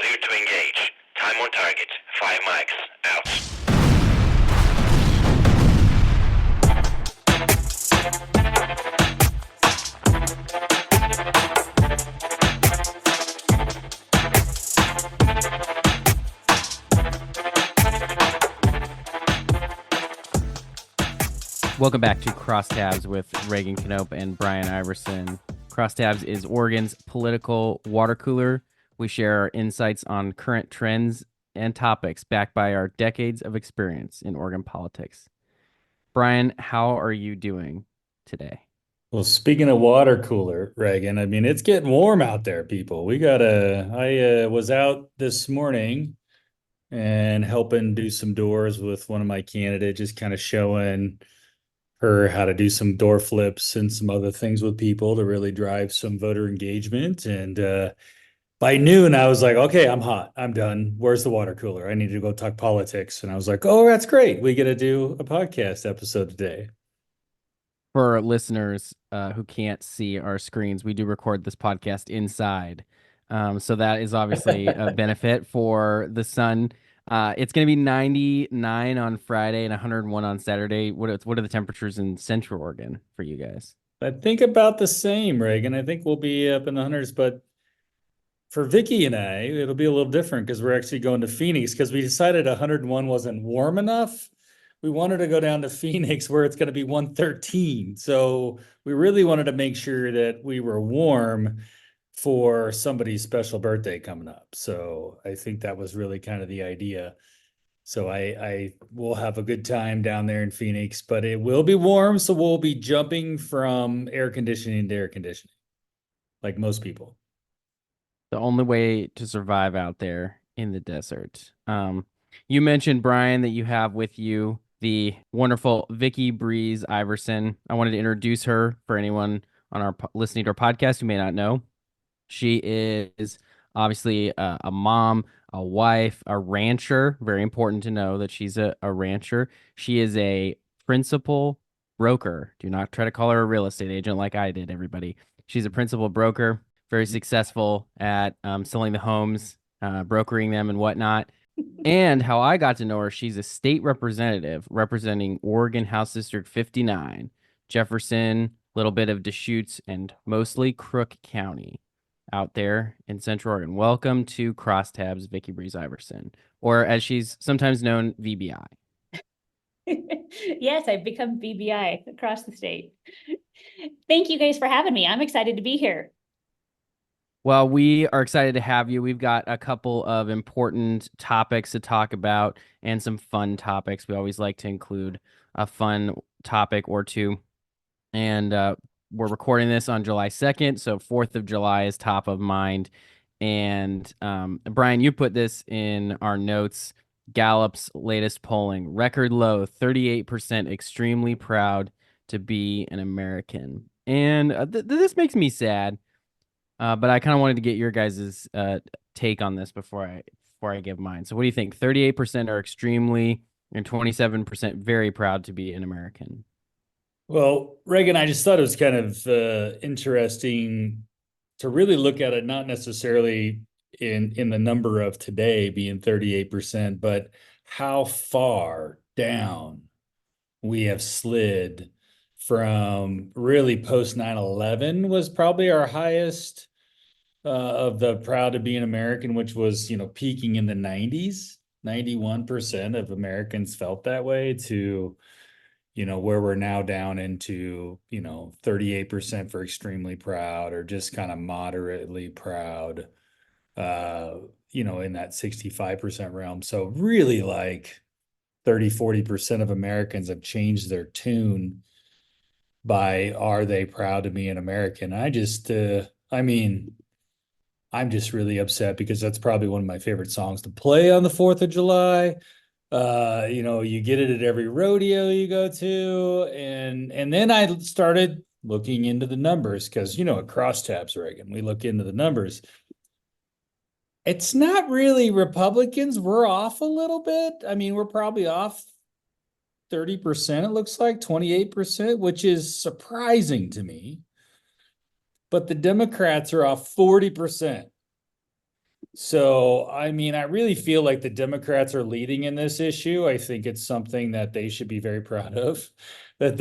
Clear to engage. Time on target. 5 mics. Out. Welcome back to Crosstabs with Reagan Knope and Bryan Iverson. Crosstabs is Oregon's political water cooler. We share our insights on current trends and topics backed by our decades of experience in Oregon politics. Bryan, how are you doing today? Well, speaking of water cooler, Reagan, I mean, it's getting warm out there, people. I was out this morning and helping do some doors with one of my candidates, just kind of showing her how to do some door flips and some other things with people to really drive some voter engagement. And by noon, I was like, okay, I'm hot. I'm done. Where's the water cooler? I need to go talk politics. And I was like, oh, that's great. We get to do a podcast episode today. For listeners who can't see our screens, we do record this podcast inside. So that is obviously a benefit for the sun. It's going to be 99 on Friday and 101 on Saturday. What are the temperatures in Central Oregon for you guys? I think about the same, Reagan. I think we'll be up in the hundreds, but for Vikki and I, it'll be a little different because we're actually going to Phoenix because we decided 101 wasn't warm enough. We wanted to go down to Phoenix where it's going to be 113. So we really wanted to make sure that we were warm for somebody's special birthday coming up. So I think that was really kind of the idea. So I will have a good time down there in Phoenix, but it will be warm. So we'll be jumping from air conditioning to air conditioning, like most people. The only way to survive out there in the desert. You mentioned, Bryan, that you have with you the wonderful Vikki Breese Iverson. I wanted to introduce her for anyone on our listening to our podcast who may not know. She is obviously a mom, a wife, a rancher. Very important to know that she's a rancher. She is a principal broker. Do not try to call her a real estate agent like I did, everybody. She's a principal broker, very successful at selling the homes, brokering them and whatnot. And how I got to know her, she's a state representative representing Oregon House District 59, Jefferson, little bit of Deschutes, and mostly Crook County out there in Central Oregon. Welcome to Crosstabs, Vikki Breese Iverson, or as she's sometimes known, VBI. Yes, I've become VBI across the state. Thank you guys for having me. I'm excited to be here. Well, we are excited to have you. We've got a couple of important topics to talk about and some fun topics. We always like to include a fun topic or two. And we're recording this on July 2nd, so 4th of July is top of mind. And Bryan, you put this in our notes. Gallup's latest polling, record low, 38%, extremely proud to be an American. And this makes me sad. But I kind of wanted to get your guys' take on this before I give mine. So what do you think? 38% are extremely and 27% very proud to be an American. Well, Reagan, I just thought it was kind of interesting to really look at it, not necessarily in the number of today being 38%, but how far down we have slid from really post 9/11 was probably our highest of the proud to be an American, which was, peaking in the 90s. 91% of Americans felt that way to, where we're now down into, 38% for extremely proud or just kind of moderately proud, in that 65% realm. So really like 30-40% of Americans have changed their tune by are they proud to be an American? I'm just really upset because that's probably one of my favorite songs to play on the 4th of July. You get it at every rodeo you go to. And then I started looking into the numbers because, at Crosstabs, Reagan, we look into the numbers. It's not really Republicans. We're off a little bit. I mean, we're probably off 30%, it looks like 28%, which is surprising to me. But the Democrats are off 40%. So, I mean, I really feel like the Democrats are leading in this issue. I think it's something that they should be very proud of, that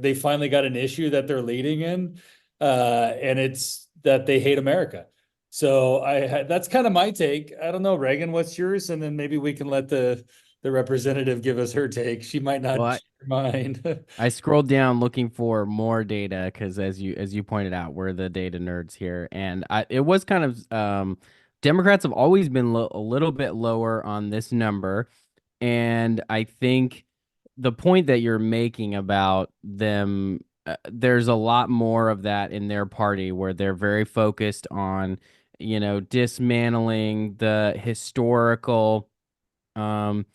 they finally got an issue that they're leading in, and it's that they hate America. So that's kind of my take. I don't know, Reagan, what's yours? And then maybe we can let the representative give us her take. She might not Well, share mine. I scrolled down looking for more data because, as you pointed out, we're the data nerds here, and it was kind of Democrats have always been a little bit lower on this number, and I think the point that you're making about them, there's a lot more of that in their party where they're very focused on, dismantling the historical um,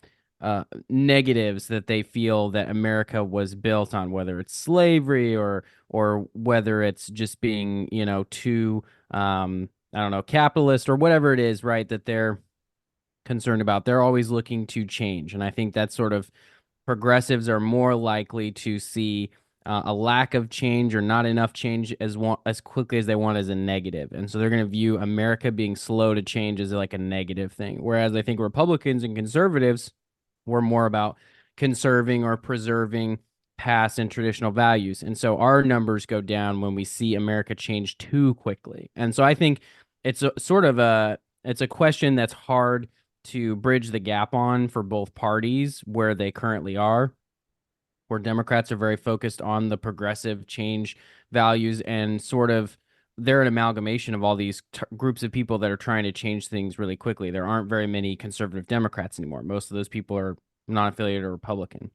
negatives that they feel that America was built on, whether it's slavery or whether it's just being, too I don't know, capitalist or whatever it is, right? That they're concerned about. They're always looking to change, and I think that's sort of progressives are more likely to see a lack of change or not enough change as quickly as they want as a negative. And so they're going to view America being slow to change as like a negative thing. Whereas I think Republicans and conservatives were more about conserving or preserving past and traditional values. And so our numbers go down when we see America change too quickly. And so I think it's it's a question that's hard to bridge the gap on for both parties where they currently are, where Democrats are very focused on the progressive change values and sort of they're an amalgamation of all these groups of people that are trying to change things really quickly. There aren't very many conservative Democrats anymore. Most of those people are non-affiliated or Republican.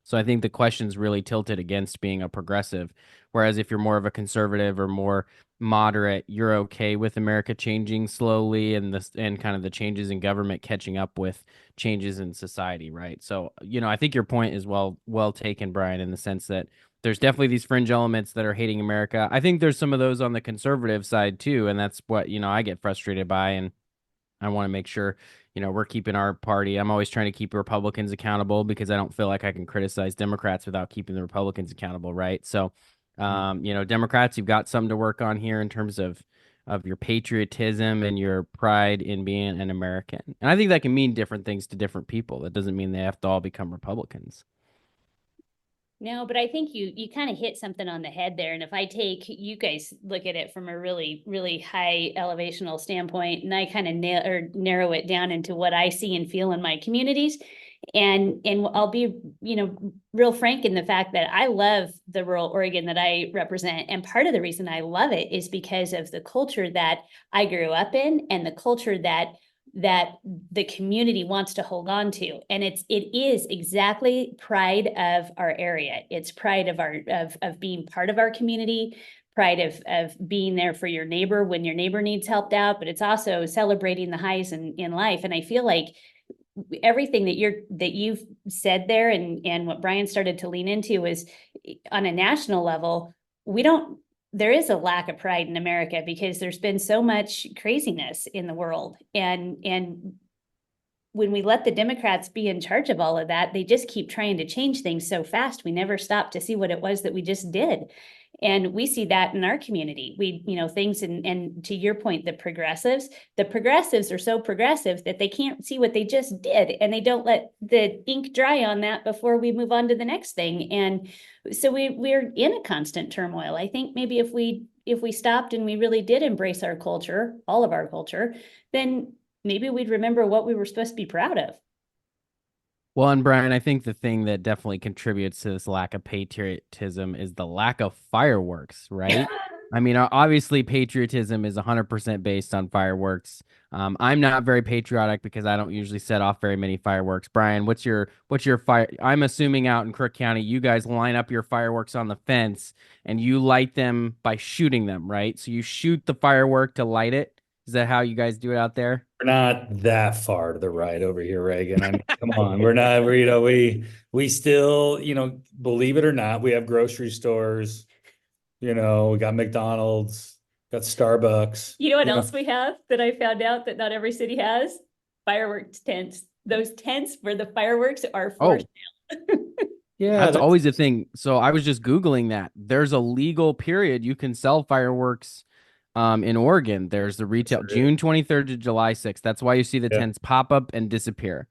So I think the question's really tilted against being a progressive. Whereas if you're more of a conservative or more moderate, you're okay with America changing slowly and kind of the changes in government catching up with changes in society, right? So, I think your point is well taken, Bryan, in the sense that there's definitely these fringe elements that are hating America. I think there's some of those on the conservative side too, and that's what, I get frustrated by, and I want to make sure, we're keeping our party. I'm always trying to keep Republicans accountable because I don't feel like I can criticize Democrats without keeping the Republicans accountable, right? So, Democrats, you've got something to work on here in terms of your patriotism and your pride in being an American. And I think that can mean different things to different people. That doesn't mean they have to all become Republicans. No, but I think you kind of hit something on the head there. And if I take you guys look at it from a really, really high elevational standpoint, and I kind of narrow it down into what I see and feel in my communities. And I'll be, real frank in the fact that I love the rural Oregon that I represent. And part of the reason I love it is because of the culture that I grew up in and the culture that the community wants to hold on to. And it is exactly pride of our area. It's pride of being part of our community, pride of being there for your neighbor when your neighbor needs helped out, but it's also celebrating the highs in life. And I feel like everything that you've said there and what Bryan started to lean into is on a national level, there is a lack of pride in America because there's been so much craziness in the world. And when we let the Democrats be in charge of all of that, they just keep trying to change things so fast. We never stop to see what it was that we just did. And we see that in our community. Things and to your point, the progressives are so progressive that they can't see what they just did. And they don't let the ink dry on that before we move on to the next thing. And so we're in a constant turmoil. I think maybe if we stopped and we really did embrace our culture, all of our culture, then maybe we'd remember what we were supposed to be proud of. Well, and Bryan, I think the thing that definitely contributes to this lack of patriotism is the lack of fireworks, right? I mean, obviously, patriotism is 100% based on fireworks. I'm not very patriotic because I don't usually set off very many fireworks. Bryan, what's your fire? I'm assuming out in Crook County, you guys line up your fireworks on the fence and you light them by shooting them, right? So you shoot the firework to light it. Is that how you guys do it out there? We're not that far to the right over here, Reagan. I mean, come on. We're not, we still, believe it or not, we have grocery stores, we got McDonald's, got Starbucks. You know what else we have that I found out that not every city has? Fireworks tents. Those tents where the fireworks are for sale. Yeah, that's always a thing. So I was just Googling that. There's a legal period you can sell fireworks In Oregon, there's the retail Sure is. June 23rd to July 6th. That's why you see the Yeah. tents pop up and disappear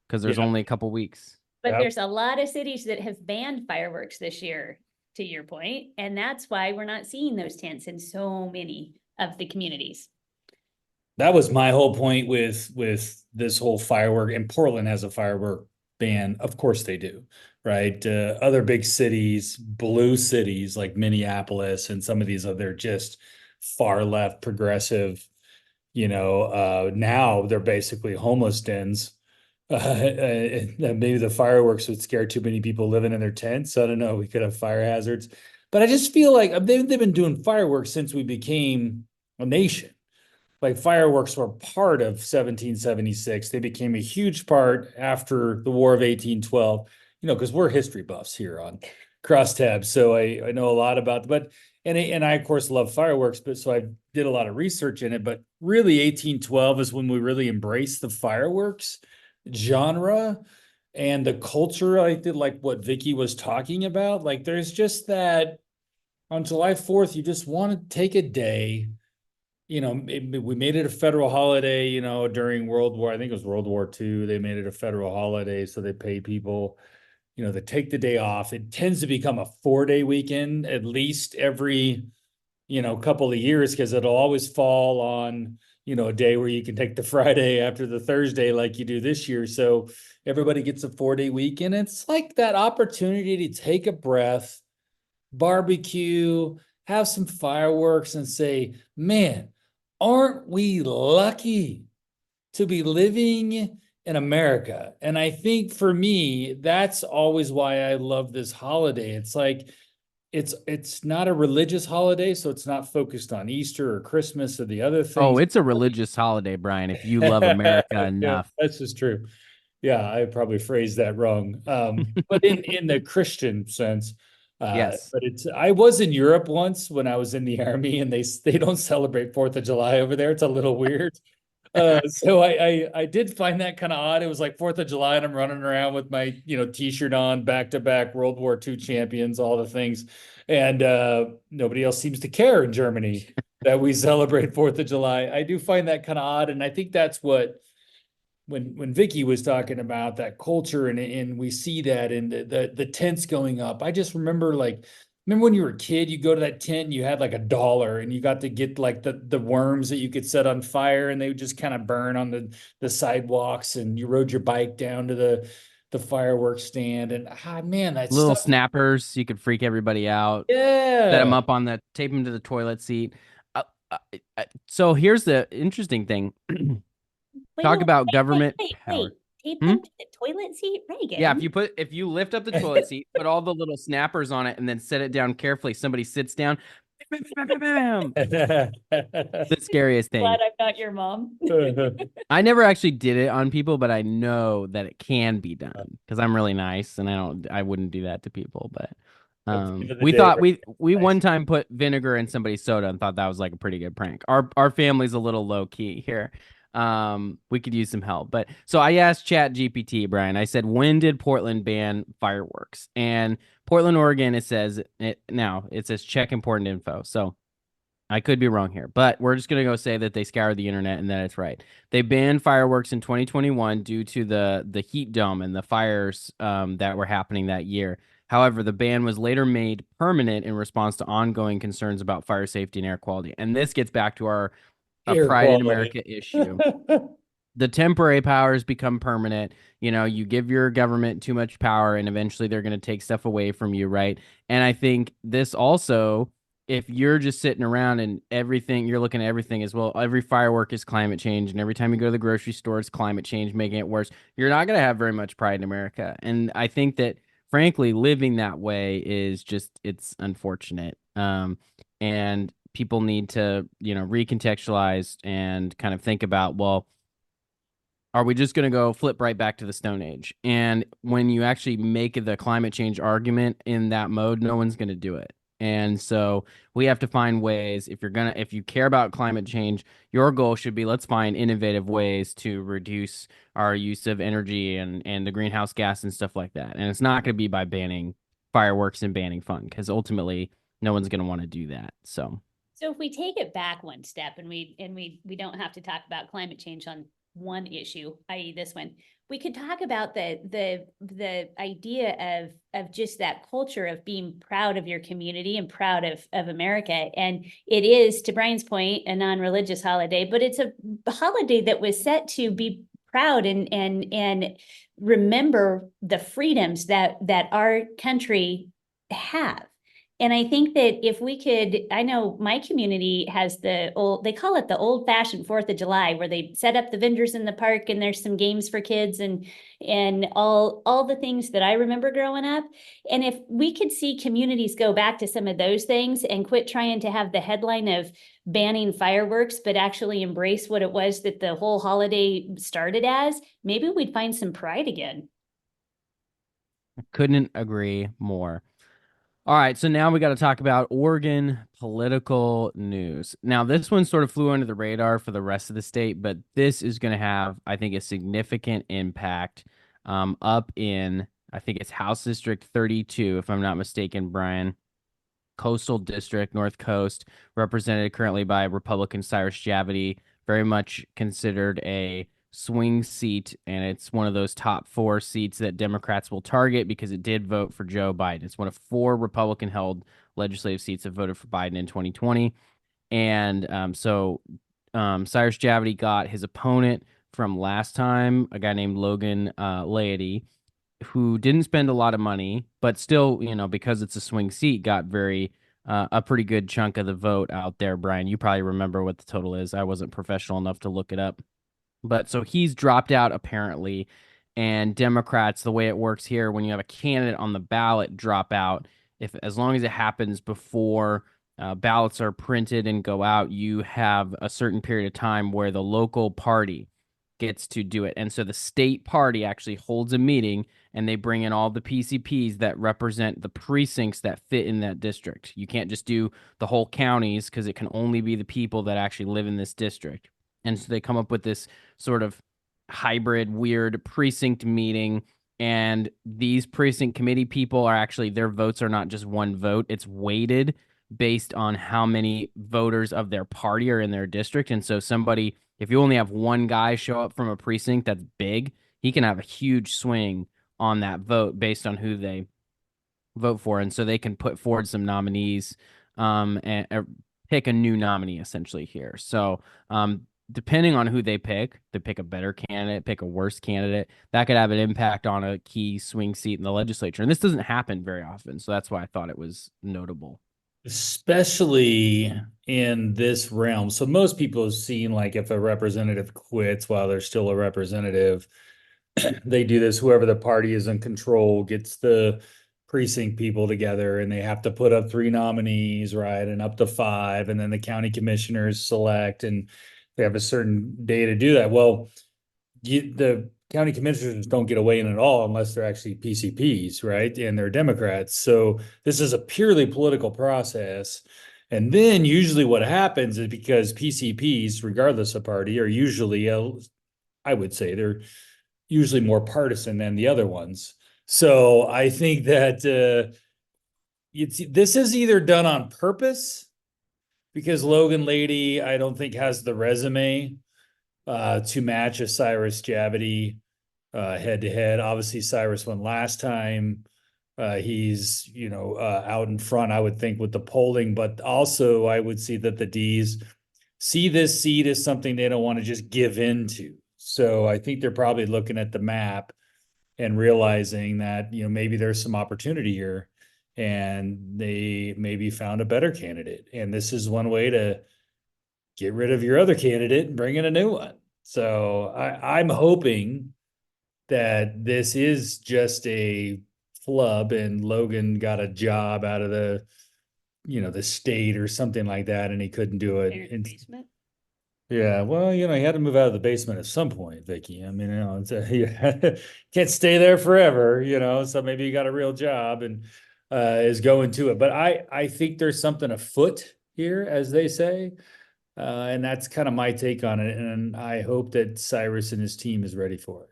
because there's Yeah. only a couple weeks. But Yep. there's a lot of cities that have banned fireworks this year, to your point, and that's why we're not seeing those tents in so many of the communities. That was my whole point with this whole firework, and Portland has a firework ban. Of course they do, right? Other big cities, blue cities like Minneapolis and some of these other just far left progressive, now they're basically homeless dens. Maybe the fireworks would scare too many people living in their tents. I don't know. We could have fire hazards, but I just feel like they've been doing fireworks since we became a nation. Like fireworks were part of 1776. They became a huge part after the War of 1812, because we're history buffs here on Crosstabs. So I know a lot about, and I of course love fireworks, but so I did a lot of research in it, but really 1812 is when we really embraced the fireworks genre and the culture. I did like what Vikki was talking about. Like there's just that on July 4th, you just want to take a day. We made it a federal holiday, during World War, I think it was World War II. They made it a federal holiday. So they pay people, to take the day off. It tends to become a 4-day weekend, at least every, couple of years, because it'll always fall on, a day where you can take the Friday after the Thursday like you do this year. So everybody gets a 4-day weekend. It's like that opportunity to take a breath, barbecue, have some fireworks, and say, man, aren't we lucky to be living in America? And I think for me, that's always why I love this holiday. It's like, it's not a religious holiday, so it's not focused on Easter or Christmas or the other things. Oh, it's a religious holiday, Brian, if you love America enough. Yeah, that's just true. Yeah, I probably phrased that wrong. But in the Christian sense, Yes. but I was in Europe once when I was in the army, and they don't celebrate 4th of July over there. It's a little weird. So I did find that kind of odd. It was like 4th of July, and I'm running around with my t-shirt on, back-to-back World War II champions, all the things, and nobody else seems to care in Germany that we celebrate 4th of July. I do find that kind of odd, and I think that's what when Vikki was talking about that culture, and we see that in the tents going up. I just remember when you were a kid, you go to that tent and you had like $1 and you got to get like the worms that you could set on fire, and they would just kind of burn on the sidewalks, and you rode your bike down to the fireworks stand, and man, that Little stuff. snappers, you could freak everybody out. Yeah. Set them up tape them to the toilet seat. So here's the interesting thing. Talk about government power. Tape them to the toilet seat, Reagan. Yeah, if you lift up the toilet seat, put all the little snappers on it, and then set it down carefully, somebody sits down. The scariest thing. Glad I'm not your mom. I never actually did it on people, but I know that it can be done because I'm really nice, and I wouldn't do that to people. But we one time put vinegar in somebody's soda and thought that was like a pretty good prank. Our family's a little low key here. We could use some help. But so I asked ChatGPT, Brian, I said, when did Portland ban fireworks? And Portland, Oregon, it says check important info. So I could be wrong here, but we're just going to go say that they scoured the internet and that it's right. They banned fireworks in 2021 due to the heat dome and the fires that were happening that year. However, the ban was later made permanent in response to ongoing concerns about fire safety and air quality. And this gets back to our Pride in America issue. The temporary powers become permanent. You give your government too much power, and eventually they're going to take stuff away from you, right? And I think this also, if you're just sitting around and you're looking at everything as well, every firework is climate change, and every time you go to the grocery store, it's climate change making it worse. You're not going to have very much pride in America. And I think that, frankly, living that way it's unfortunate. And people need to, recontextualize and kind of think about, well, are we just going to go flip right back to the Stone Age? And when you actually make the climate change argument in that mode, no one's going to do it. And so we have to find ways, if you care about climate change, your goal should be, let's find innovative ways to reduce our use of energy and the greenhouse gas and stuff like that. And it's not going to be by banning fireworks and banning fun, because ultimately no one's going to want to do that. So So if we take it back one step and we don't have to talk about climate change on one issue, i.e. this one, we could talk about the idea of just that culture of being proud of your community and proud of America. And it is, to Bryan's point, a non-religious holiday, but it's a holiday that was set to be proud and remember the freedoms that our country have. And I think that if we could, I know my community has they call it the old fashioned 4th of July, where they set up the vendors in the park and there's some games for kids and all the things that I remember growing up. And if we could see communities go back to some of those things and quit trying to have the headline of banning fireworks, but actually embrace what it was that the whole holiday started as, maybe we'd find some pride again. Couldn't agree more. All right, so now we got to talk about Oregon political news. Now, this one sort of flew under the radar for the rest of the state, but this is going to have, I think, a significant impact up in, I think it's House District 32, if I'm not mistaken, Bryan. Coastal District, North Coast, represented currently by Republican Cyrus Javity, very much considered a swing seat, and it's one of those top 4 seats that Democrats will target because it did vote for Joe Biden. It's one of 4 Republican-held legislative seats that voted for Biden in 2020. And so Cyrus Javity got his opponent from last time, a guy named Logan Laity, who didn't spend a lot of money, but still, because it's a swing seat, got a pretty good chunk of the vote out there. Bryan, you probably remember what the total is. I wasn't professional enough to look it up. But so he's dropped out apparently, and Democrats, the way it works here, when you have a candidate on the ballot drop out, as long as it happens before ballots are printed and go out, you have a certain period of time where the local party gets to do it. And so the state party actually holds a meeting and they bring in all the PCPs that represent the precincts that fit in that district. You can't just do the whole counties because it can only be the people that actually live in this district. And so they come up with this sort of hybrid, weird precinct meeting. And these precinct committee people are actually, their votes are not just one vote, it's weighted based on how many voters of their party are in their district. And so if you only have one guy show up from a precinct that's big, he can have a huge swing on that vote based on who they vote for. And so they can put forward some nominees and pick a new nominee essentially here. So depending on who they pick a better candidate, pick a worse candidate, that could have an impact on a key swing seat in the legislature. And this doesn't happen very often. So that's why I thought it was notable. Especially in this realm. So most people have seen, like, if a representative quits while they're still a representative, they do this, whoever the party is in control gets the precinct people together and they have to put up 3 nominees, right? And up to 5, and then the county commissioners select, and they have a certain day to do that. Well, the county commissioners don't get away in it all unless they're actually PCPs, right? And they're Democrats. So this is a purely political process. And then usually what happens is, because PCPs, regardless of party, are usually, I would say they're usually more partisan than the other ones. So I think that this is either done on purpose, because Logan Laity, I don't think, has the resume to match a Cyrus Javity head to head. Obviously, Cyrus won last time. He's, out in front, I would think, with the polling, but also I would see that the D's see this seat as something they don't want to just give into. So I think they're probably looking at the map and realizing that, maybe there's some opportunity here and they maybe found a better candidate. And this is one way to get rid of your other candidate and bring in a new one. So I'm hoping that this is just a flub and Logan got a job out of the state or something like that, and he couldn't do it. Basement. Yeah, well, he had to move out of the basement at some point, Vikki. I mean, can't stay there forever, so maybe he got a real job and is going to it. But I think there's something afoot here, as they say. And that's kind of my take on it. And I hope that Cyrus and his team is ready for it.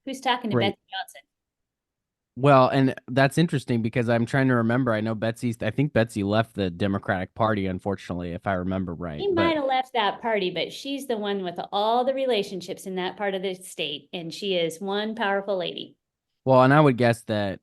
Who's talking to Right. Betsy Johnson? Well, and that's interesting because I'm trying to remember. I think Betsy left the Democratic Party, unfortunately, if I remember right. She But might have left that party, but she's the one with all the relationships in that part of the state, and she is one powerful lady. well, and I would guess that,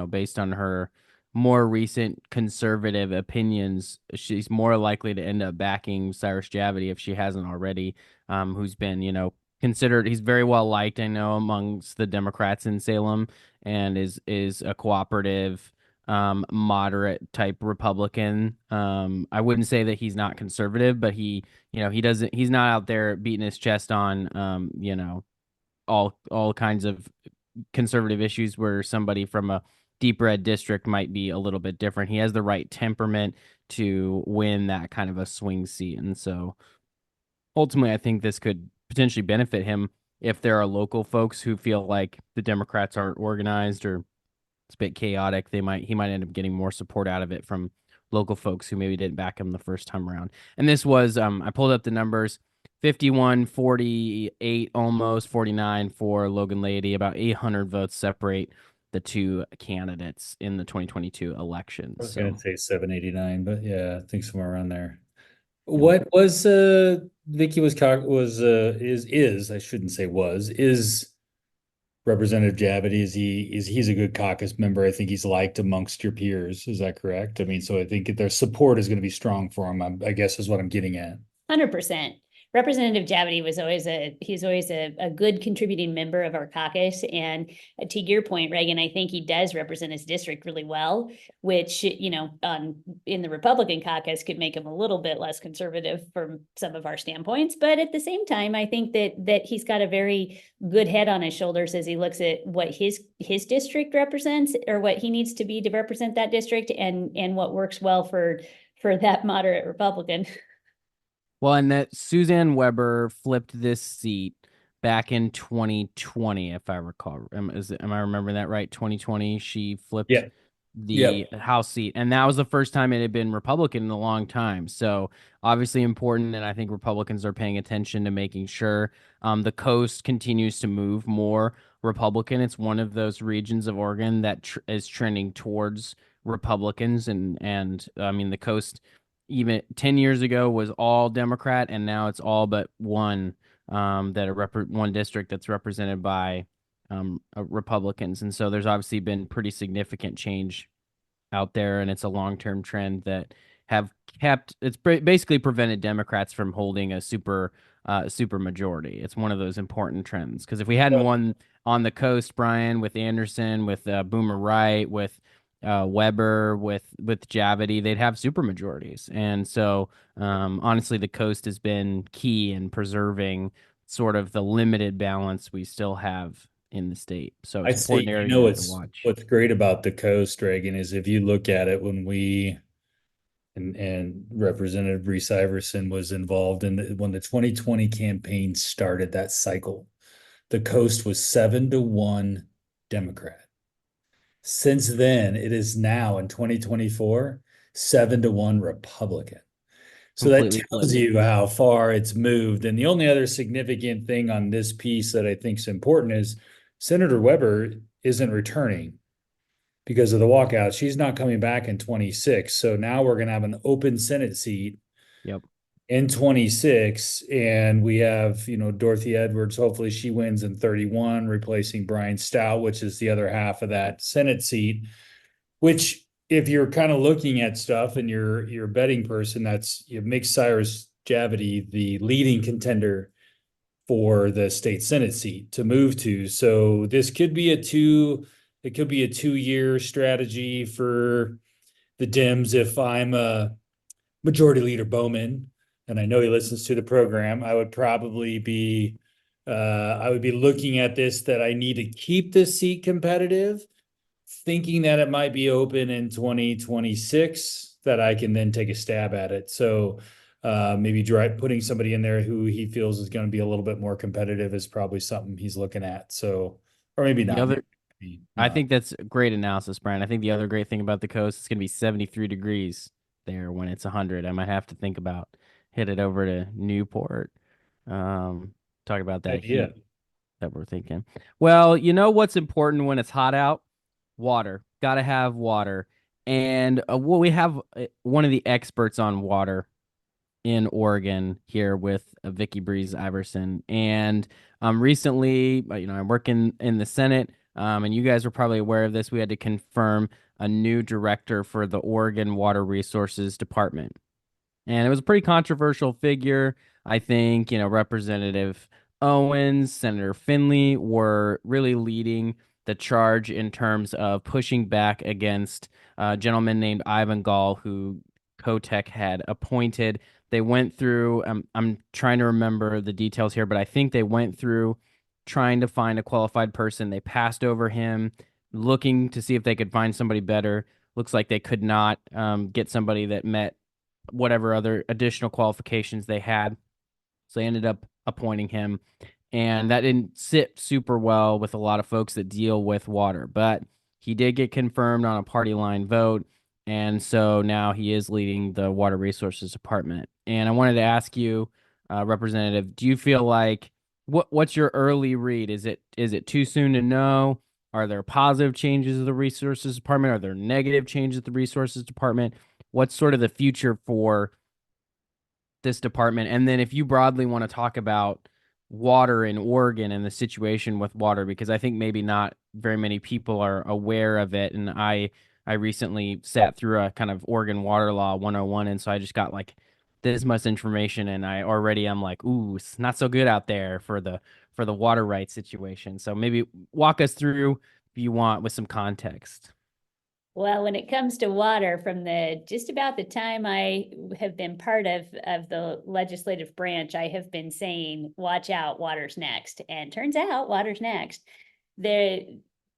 based on her more recent conservative opinions, she's more likely to end up backing Cyrus Javity if she hasn't already, who's been, considered, he's very well liked, I know, amongst the Democrats in Salem, and is a cooperative, moderate type Republican. I wouldn't say that he's not conservative, but he's not out there beating his chest on, all kinds of conservative issues where somebody from a deep red district might be a little bit different. He has the right temperament to win that kind of a swing seat. And so ultimately, I think this could potentially benefit him if there are local folks who feel like the Democrats aren't organized or it's a bit chaotic. He might end up getting more support out of it from local folks who maybe didn't back him the first time around. And this was I pulled up the numbers. 51-48, almost 49 for Logan Lady. About 800 votes separate the two candidates in the 2022 election. I was So gonna say 789, but yeah, I think somewhere around there. Yeah. What was Vicky is I shouldn't say was is Representative Javity, he's a good caucus member. I think he's liked amongst your peers. Is that correct? I mean, so I think their support is going to be strong for him, I guess is what I'm getting at. 100%. Representative Javity he's always a good contributing member of our caucus. And to your point, Reagan, I think he does represent his district really well, which, in the Republican caucus could make him a little bit less conservative from some of our standpoints. But at the same time, I think that he's got a very good head on his shoulders as he looks at what his district represents or what he needs to be to represent that district and what works well for that moderate Republican. well, and that Suzanne Weber flipped this seat back in 2020, if I recall. Am I remembering that right? 2020, she flipped Yeah. the House seat, and that was the first time it had been Republican in a long time. So obviously important, and I think Republicans are paying attention to making sure the coast continues to move more Republican. It's one of those regions of Oregon that is trending towards Republicans, and I mean the coast even 10 years ago was all Democrat, and now it's all but one one district that's represented by Republicans. And so there's obviously been pretty significant change out there, and it's a long-term trend that have basically prevented Democrats from holding a super majority. It's one of those important trends because if we hadn't won on the coast, Bryan, with Anderson, with Boomer Wright, with Weber, with Javity, they'd have super majorities. And so honestly, the coast has been key in preserving sort of the limited balance we still have in the state. So I'd it's an say, important area to watch. what's great about the coast, Reagan, is if you look at it and Representative Breese Iverson was involved when the 2020 campaign started that cycle, the coast was 7-1 Democrat. Since then, it is now in 2024, 7-1 Republican. So that Completely tells flipped. you how far it's moved. And the only other significant thing on this piece that I think is important is Senator Weber isn't returning because of the walkout. She's not coming back in 26. So now we're going to have an open Senate seat Yep. in 26. And we have, Dorothy Edwards. Hopefully she wins in 31, replacing Bryan Stout, which is the other half of that Senate seat, which if you're kind of looking at stuff and you're a betting person, it makes Cyrus Javity the leading contender for the state Senate seat to move to. So this could be a 2-year strategy for the Dems. If I'm a Majority Leader Bowman, and I know he listens to the program, I would be looking at this, that I need to keep this seat competitive, thinking that it might be open in 2026, that I can then take a stab at it. So maybe putting somebody in there who he feels is going to be a little bit more competitive is probably something he's looking at. So, or maybe not. I think that's great analysis, Bryan. I think the other great thing about the coast is going to be 73 degrees there when it's 100. I might have to think about hit it over to Newport. Talk about that heat. that we're thinking. Well, you know what's important when it's hot out? Water. Got to have water. And well, we have one of the experts on water in Oregon here with Vikki Breese Iverson. And recently, I'm working in the Senate, and you guys were probably aware of this. We had to confirm a new director for the Oregon Water Resources Department. And it was a pretty controversial figure. I think, Representative Owens, Senator Finley were really leading the charge in terms of pushing back against a gentleman named Ivan Gall, who Kotek had appointed. They went through, I'm trying to remember the details here, but I think they went through trying to find a qualified person. They passed over him, looking to see if they could find somebody better. Looks like they could not get somebody that met whatever other additional qualifications they had. So they ended up appointing him. And that didn't sit super well with a lot of folks that deal with water. But he did get confirmed on a party line vote. And so now he is leading the Water Resources Department. And I wanted to ask you, Representative, do you feel like what's your early read? Is it too soon to know? Are there positive changes of the Resources Department? Are there negative changes at the Resources Department? What's sort of the future for this department? And then if you broadly want to talk about water in Oregon and the situation with water, because I think maybe not very many people are aware of it. And I recently sat through a kind of Oregon Water Law 101. And so I just got like this much information, and I'm like, ooh, it's not so good out there for the water rights situation. So maybe walk us through, if you want, with some context. Well, when it comes to water, from just about the time I have been part of the legislative branch, I have been saying, watch out, water's next. And turns out water's next.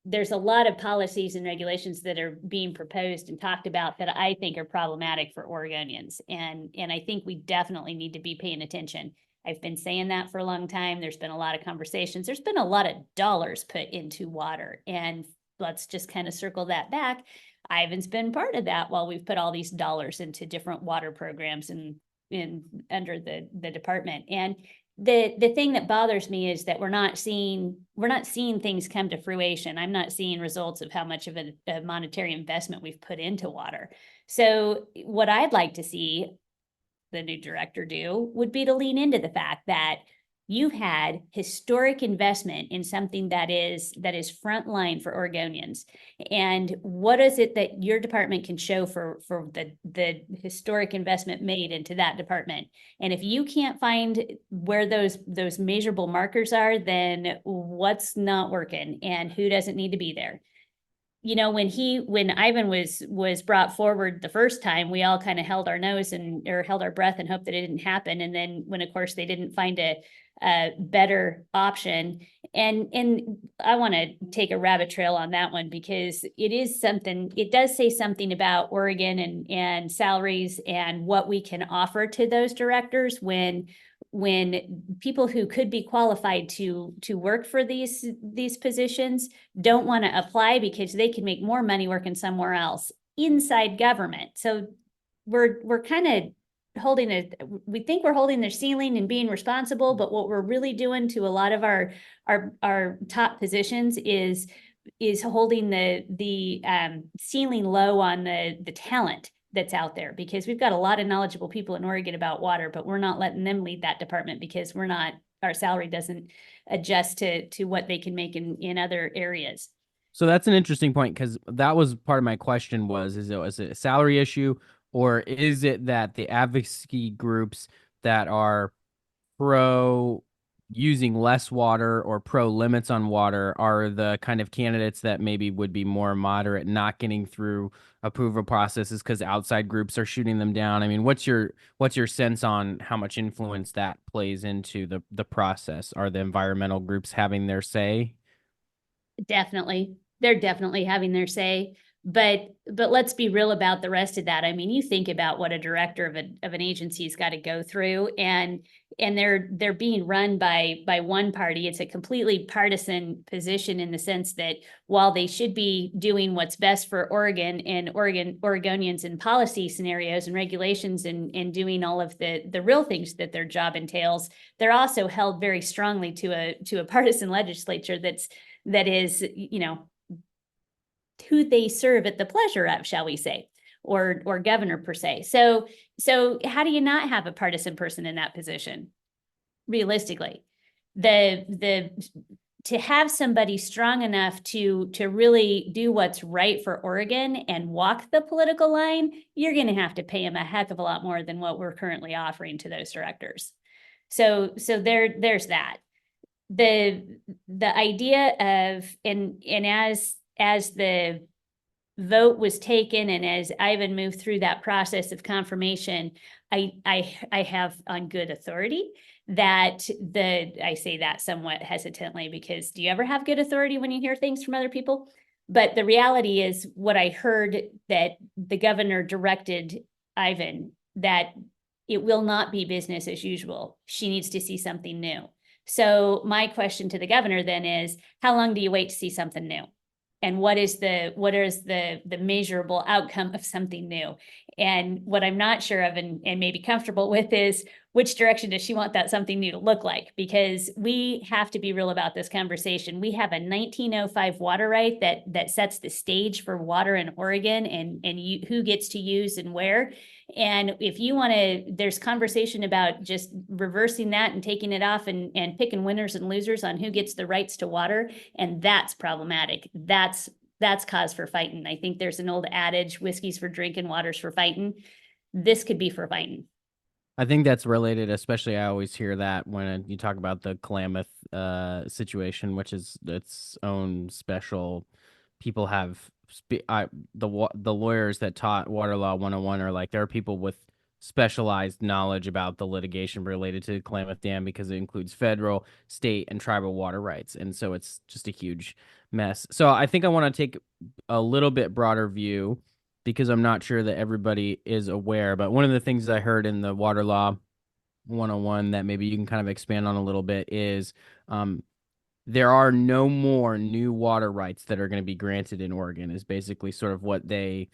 There's a lot of policies and regulations that are being proposed and talked about that I think are problematic for Oregonians. And I think we definitely need to be paying attention. I've been saying that for a long time. There's been a lot of conversations. There's been a lot of dollars put into water. And let's just kind of circle that back. Ivan's been part of that while we've put all these dollars into different water programs and under the department. And the thing that bothers me is that we're not seeing things come to fruition. I'm not seeing results of how much of a monetary investment we've put into water. So what I'd like to see the new director do would be to lean into the fact that you've had historic investment in something that is frontline for Oregonians. And what is it that your department can show for the historic investment made into that department? And if you can't find where those measurable markers are, then what's not working and who doesn't need to be there? When Ivan was brought forward the first time, we all kind of held our nose or held our breath and hoped that it didn't happen. And then when, of course, they didn't find a better option. And I want to take a rabbit trail on that one, because it does say something about Oregon and salaries and what we can offer to those directors when people who could be qualified to work for these positions don't want to apply because they can make more money working somewhere else inside government. So we're kind of we think we're holding their ceiling and being responsible, but what we're really doing to a lot of our top positions is holding the ceiling low on the talent that's out there, because we've got a lot of knowledgeable people in Oregon about water, but we're not letting them lead that department because our salary doesn't adjust to what they can make in other areas. So that's an interesting point, because that was part of my question is it a salary issue, or is it that the advocacy groups that are pro using less water or pro limits on water are the kind of candidates that maybe would be more moderate, not getting through approval processes because outside groups are shooting them down? I mean, what's your sense on how much influence that plays into the process? Are the environmental groups having their say? Definitely. They're definitely having their say, But let's be real about the rest of that. I mean, you think about what a director of an agency's got to go through, and they're being run by one party. It's a completely partisan position in the sense that while they should be doing what's best for Oregon and Oregonians in policy scenarios and regulations and doing all of the real things that their job entails, they're also held very strongly to a partisan legislature that is, you know, who they serve at the pleasure of, shall we say, or governor per se. So how do you not have a partisan person in that position? Realistically, to have somebody strong enough to really do what's right for Oregon and walk the political line, you're going to have to pay him a heck of a lot more than what we're currently offering to those directors. So there's that. The idea of and as the vote was taken and as Ivan moved through that process of confirmation, I have on good authority that I say that somewhat hesitantly, because do you ever have good authority when you hear things from other people? But the reality is what I heard, that the governor directed Ivan that it will not be business as usual. She needs to see something new. So my question to the governor then is, how long do you wait to see something new? And what is the measurable outcome of something new? And what I'm not sure of and maybe comfortable with is, which direction does she want that something new to look like? Because we have to be real about this conversation. We have a 1905 water right that sets the stage for water in Oregon and who gets to use and where. And if you want to, there's conversation about just reversing that and taking it off and picking winners and losers on who gets the rights to water. And that's problematic. That's cause for fighting. I think there's an old adage, whiskey's for drinking, water's for fighting. This could be for fighting. I think that's related, especially I always hear that when you talk about the Klamath situation, which is its own special. People have the lawyers that taught Water Law 101 are like, there are people with specialized knowledge about the litigation related to Klamath Dam because it includes federal, state, and tribal water rights. And so it's just a huge mess. So I think I want to take a little bit broader view because I'm not sure that everybody is aware. But one of the things I heard in the Water Law 101 that maybe you can kind of expand on a little bit is there are no more new water rights that are going to be granted in Oregon, is basically sort of what they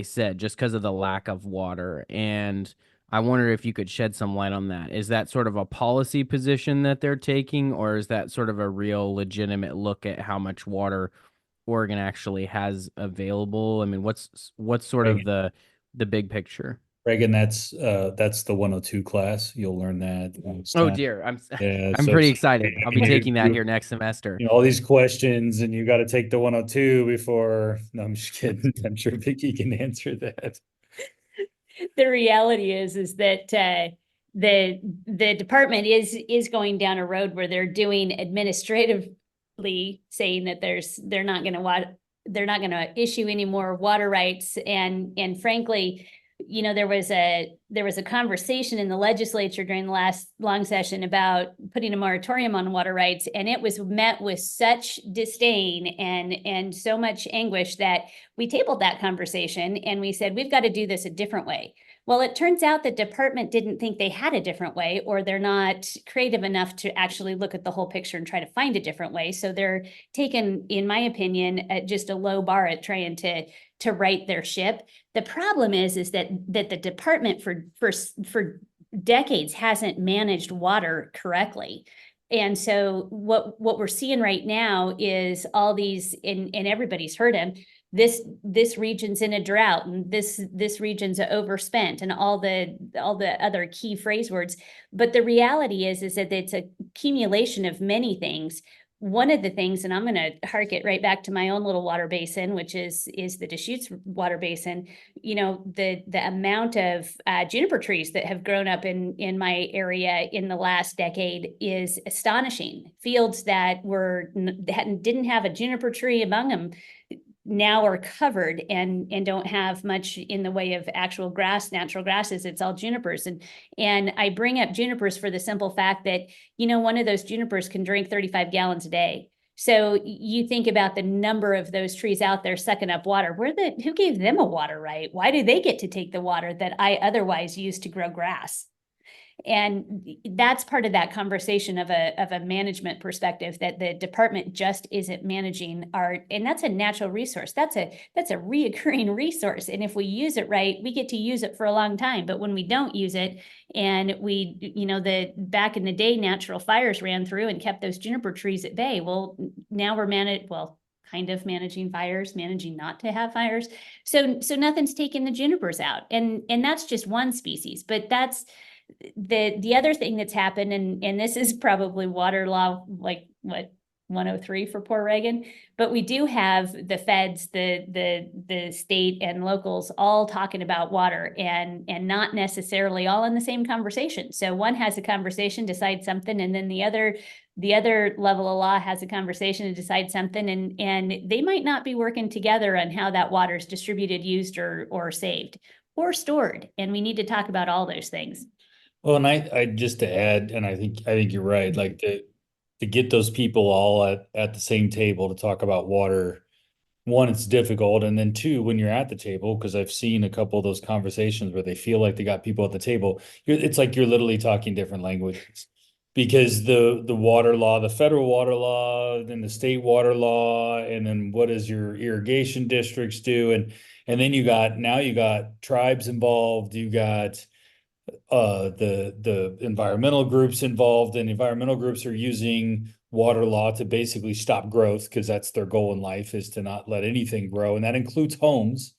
said, just because of the lack of water. And I wonder if you could shed some light on that. Is that sort of a policy position that they're taking, or is that sort of a real legitimate look at how much water Oregon actually has available? I mean, what's sort of the big picture? Reagan, that's the 102 class. You'll learn that. Oh dear, I'm so pretty excited. I'll be taking that here next semester. You know, all these questions, and you got to take the 102 before. No, I'm just kidding. I'm sure Vikki can answer that. The reality is that the department is going down a road where they're doing administratively saying that they're not going to issue any more water rights, and frankly, you know, there was a conversation in the legislature during the last long session about putting a moratorium on water rights, and it was met with such disdain and so much anguish that we tabled that conversation and we said, we've got to do this a different way. Well, it turns out the department didn't think they had a different way, or they're not creative enough to actually look at the whole picture and try to find a different way. So they're taking, in my opinion, just a low bar at trying to right their ship. The problem is that the department for decades hasn't managed water correctly. And so what we're seeing right now is all these, and everybody's heard him, this region's in a drought, and this region's overspent, and all the other key phrase words. But the reality is that it's a accumulation of many things. One of the things, and I'm going to hark it right back to my own little water basin, which is the Deschutes water basin. You know, the amount of juniper trees that have grown up in my area in the last decade is astonishing. Fields that didn't have a juniper tree among them now are covered and don't have much in the way of actual grass, natural grasses. It's all junipers. And I bring up junipers for the simple fact that, you know, one of those junipers can drink 35 gallons a day. So you think about the number of those trees out there sucking up water. Who gave them a water right? Why do they get to take the water that I otherwise use to grow grass? And that's part of that conversation of a management perspective, that the department just isn't managing and that's a natural resource. That's a reoccurring resource. And if we use it right, we get to use it for a long time. But when we don't use it, and back in the day, natural fires ran through and kept those juniper trees at bay. Well, now we're kind of managing fires, managing not to have fires. So nothing's taking the junipers out. And that's just one species, but that's the other thing that's happened, and this is probably water law, like what, 103 for poor Reagan, but we do have the feds, the state and locals all talking about water and not necessarily all in the same conversation. So one has a conversation, decides something, and then the other level of law has a conversation and decides something, and they might not be working together on how that water is distributed, used, or saved or stored. And we need to talk about all those things. Well, and I just to add, and I think you're right, like to get those people all at the same table to talk about water, one, it's difficult, and then two, when you're at the table, because I've seen a couple of those conversations where they feel like they got people at the table, it's like you're literally talking different languages. Because the water law, the federal water law, then the state water law, and then what does your irrigation districts do? And then you got tribes involved, you got the environmental groups involved, and environmental groups are using water law to basically stop growth, because that's their goal in life, is to not let anything grow. And that includes homes.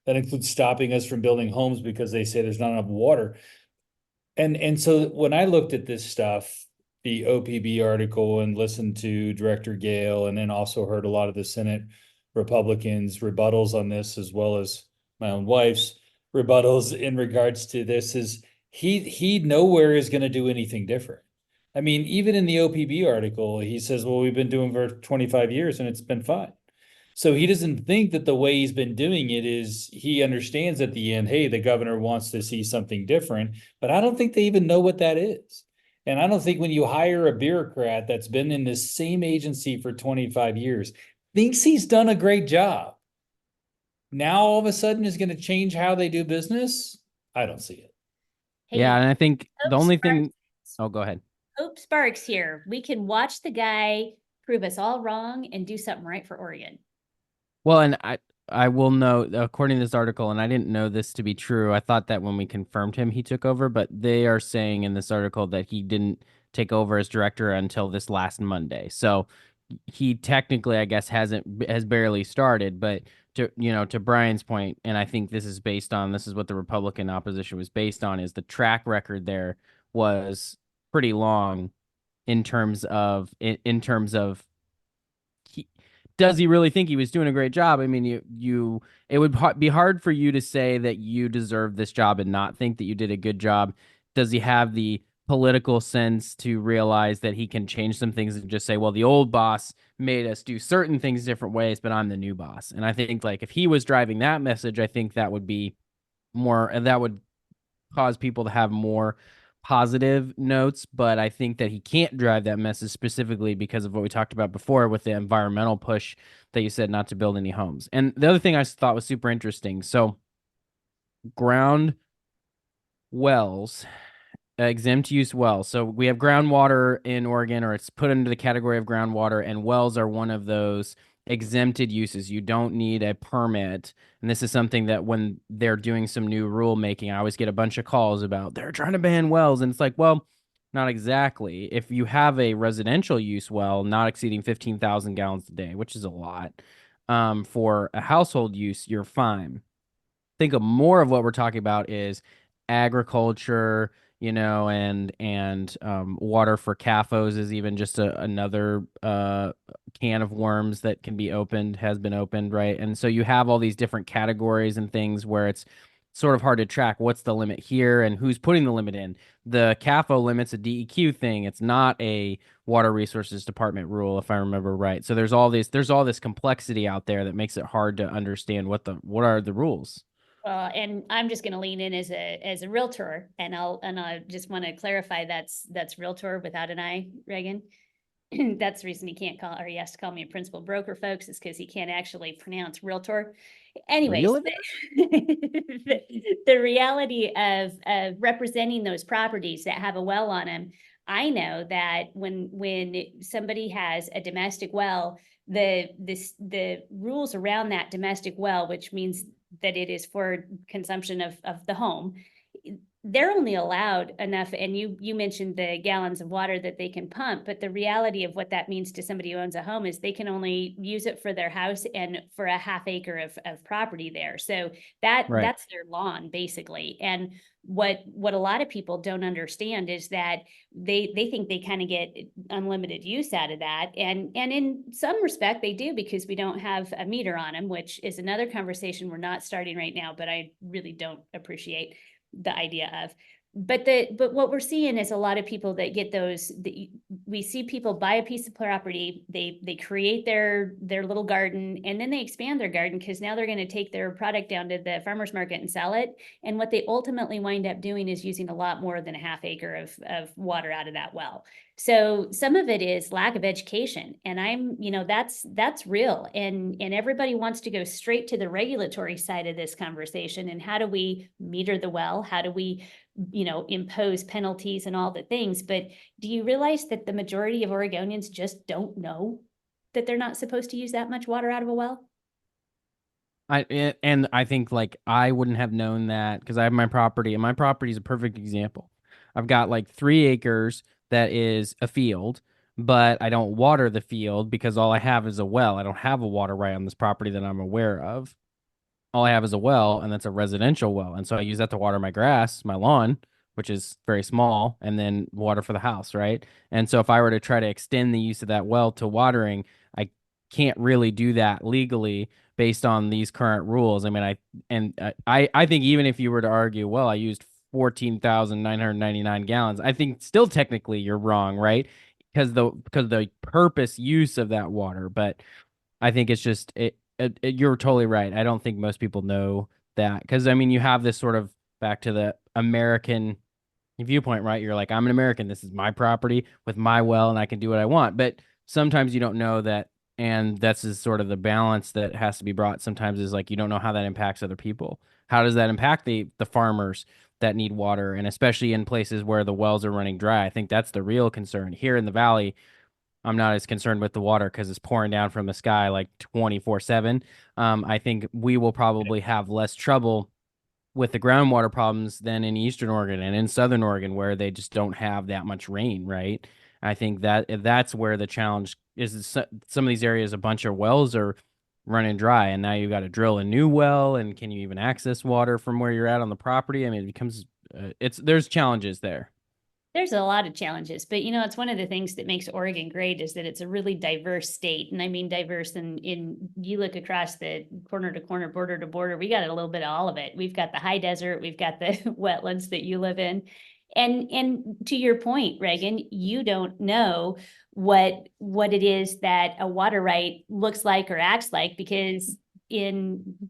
That includes stopping us from building homes because they say there's not enough water. And so when I looked at this stuff, the OPB article, and listened to Director Gale, and then also heard a lot of the Senate Republicans' rebuttals on this, as well as my own wife's rebuttals in regards to this, is he nowhere is going to do anything different. I mean, even in the OPB article, he says, well, we've been doing for 25 years and it's been fine. So he doesn't think that the way he's been doing it is, he understands at the end, hey, the governor wants to see something different, but I don't think they even know what that is. And I don't think when you hire a bureaucrat that's been in this same agency for 25 years, thinks he's done a great job, now all of a sudden is going to change how they do business. I don't see it. Hey, Yeah, and I think the only thing. Sparks. Oh, go ahead. Hope Sparks here. We can watch the guy prove us all wrong and do something right for Oregon. Well, and I will note, according to this article, and I didn't know this to be true. I thought that when we confirmed him, he took over, but they are saying in this article that he didn't take over as director until this last Monday. So he technically, I guess, has barely started. But to Bryan's point, and I think this is what the Republican opposition was based on, is the track record there was pretty long in terms of does he really think he was doing a great job? I mean, it would be hard for you to say that you deserve this job and not think that you did a good job. Does he have the political sense to realize that he can change some things and just say, well, the old boss made us do certain things different ways, but I'm the new boss? And I think, like, if he was driving that message, I think that would be more, and that would cause people to have more positive notes. But I think that he can't drive that message specifically because of what we talked about before with the environmental push that you said, not to build any homes. And the other thing I thought was super interesting, so ground wells, exempt use wells. So we have groundwater in Oregon, or it's put into the category of groundwater, and wells are one of those exempted uses. You don't need a permit. And this is something that when they're doing some new rulemaking, I always get a bunch of calls about they're trying to ban wells. And it's like, well, not exactly. If you have a residential use well not exceeding 15,000 gallons a day, which is a lot, for a household use, you're fine. Think of more of what we're talking about is agriculture, and water for CAFOs is even just another can of worms that can be opened, has been opened, right? And so you have all these different categories and things where it's sort of hard to track what's the limit here and who's putting the limit in. The CAFO limit's a DEQ thing. It's not a Water Resources Department rule, if I remember right. So there's all this complexity out there that makes it hard to understand what are the rules. And I'm just going to lean in as a realtor, and I just want to clarify that's realtor without an I, Reagan. That's the reason he can't call, or he has to call me a principal broker, folks, is because he can't actually pronounce realtor. Anyways, Really? the reality of representing those properties that have a well on them, I know that when somebody has a domestic well, the rules around that domestic well, which means that it is for consumption of the home, they're only allowed enough, and you mentioned the gallons of water that they can pump, but the reality of what that means to somebody who owns a home is they can only use it for their house and for a half acre of property there. So Right. that's their lawn, basically. And what a lot of people don't understand is that they think they kind of get unlimited use out of that. And in some respect they do, because we don't have a meter on them, which is another conversation we're not starting right now, but I really don't appreciate the idea of. But what we're seeing is a lot of people that get those, we see people buy a piece of property, they create their little garden, and then they expand their garden because now they're going to take their product down to the farmer's market and sell it. And what they ultimately wind up doing is using a lot more than a half acre of water out of that well. So some of it is lack of education, and that's real. And everybody wants to go straight to the regulatory side of this conversation. And how do we meter the well? How do we, impose penalties and all the things? But do you realize that the majority of Oregonians just don't know that they're not supposed to use that much water out of a well? I think like I wouldn't have known that because I have my property, and my property is a perfect example. I've got like 3 acres that is a field, but I don't water the field because all I have is a well. I don't have a water right on this property that I'm aware of. All I have is a well, and that's a residential well. And so I use that to water my grass, my lawn, which is very small, and then water for the house, right? And so if I were to try to extend the use of that well to watering, I can't really do that legally based on these current rules. I mean, I think even if you were to argue, well, I used 14,999 gallons, I think still technically you're wrong, right? Because the purpose use of that water, but I think it's just you're totally right. I don't think most people know that because I mean you have this sort of back to the American viewpoint, right? You're like, I'm an American. This is my property with my well, and I can do what I want. But sometimes you don't know that, and that's just sort of the balance that has to be brought. Sometimes is like you don't know how that impacts other people. How does that impact the farmers that need water, and especially in places where the wells are running dry? I think that's the real concern here in the valley. I'm not as concerned with the water because it's pouring down from the sky like 24/7. I think we will probably have less trouble with the groundwater problems than in Eastern Oregon and in Southern Oregon, where they just don't have that much rain, right? I think that's where the challenge is. Some of these areas, a bunch of wells are running dry, and now you got to drill a new well. And can you even access water from where you're at on the property? I mean, it becomes there's challenges there. There's a lot of challenges, but it's one of the things that makes Oregon great is that it's a really diverse state. And I mean diverse in you look across the corner to corner, border to border, we got a little bit of all of it. We've got the high desert, we've got the wetlands that you live in. And to your point, Reagan, you don't know what it is that a water right looks like or acts like, because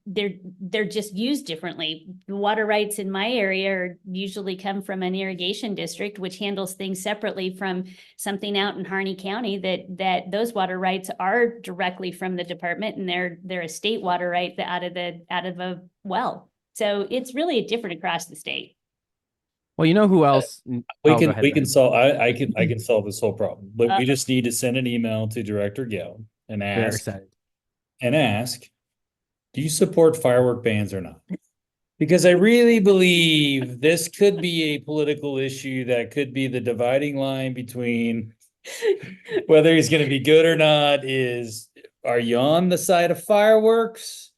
they're just used differently. The water rights in my area usually come from an irrigation district, which handles things separately from something out in Harney County that those water rights are directly from the department, and they're a state water right out of a well. So it's really different across the state. Well, you know who else? We Go ahead, can Ben. solve. I can solve this whole problem. But we just need to send an email to Director Gill and Very ask excited. do you support firework bans or not? Because I really believe this could be a political issue that could be the dividing line between whether he's going to be good or not. Are you on the side of fireworks,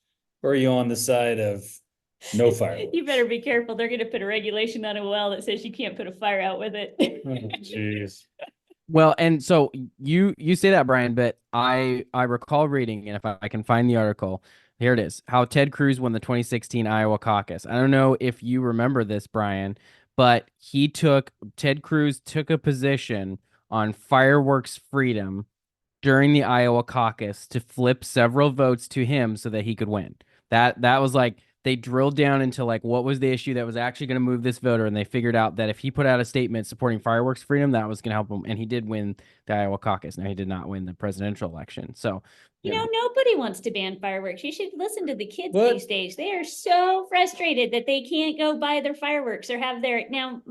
or are you on the side of no fireworks? You better be careful. They're going to put a regulation on a well that says you can't put a fire out with it. Oh, jeez. Well, and so you say that, Bryan, but I recall reading, and if I can find the article, here it is, how Ted Cruz won the 2016 Iowa caucus. I don't know if you remember this, Bryan, but Ted Cruz took a position on fireworks freedom during the Iowa caucus to flip several votes to him so that he could win. That was like they drilled down into like what was the issue that was actually going to move this voter, and they figured out that if he put out a statement supporting fireworks freedom, that was going to help him. And he did win the Iowa caucus. Now, he did not win the presidential election. So, Nobody wants to ban fireworks. You should listen to the kids What? these days. They are so frustrated that they can't go buy their fireworks or have their, now,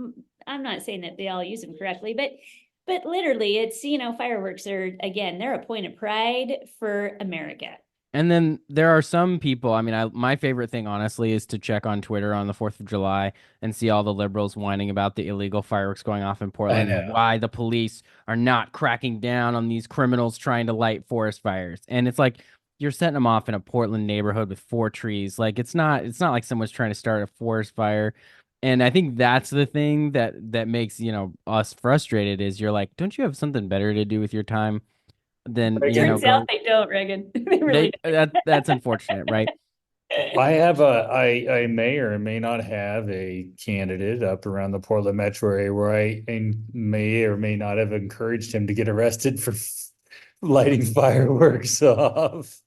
I'm not saying that they all use them correctly, but literally it's, fireworks are, again, they're a point of pride for America. and then there are some people, I mean, my favorite thing, honestly, is to check on Twitter on the 4th of July and see all the liberals whining about the illegal fireworks going off in Portland and know. why the police are not cracking down on these criminals trying to light forest fires. And it's like, you're setting them off in a Portland neighborhood with 4 trees. Like, it's not like someone's trying to start a forest fire. And I think that's the thing that makes, us frustrated is you're like, don't you have something better to do with your time than, Turns out they don't, Reagan. They really that's unfortunate, right? I may or may not have a candidate up around the Portland metro area where I may or may not have encouraged him to get arrested for lighting fireworks off.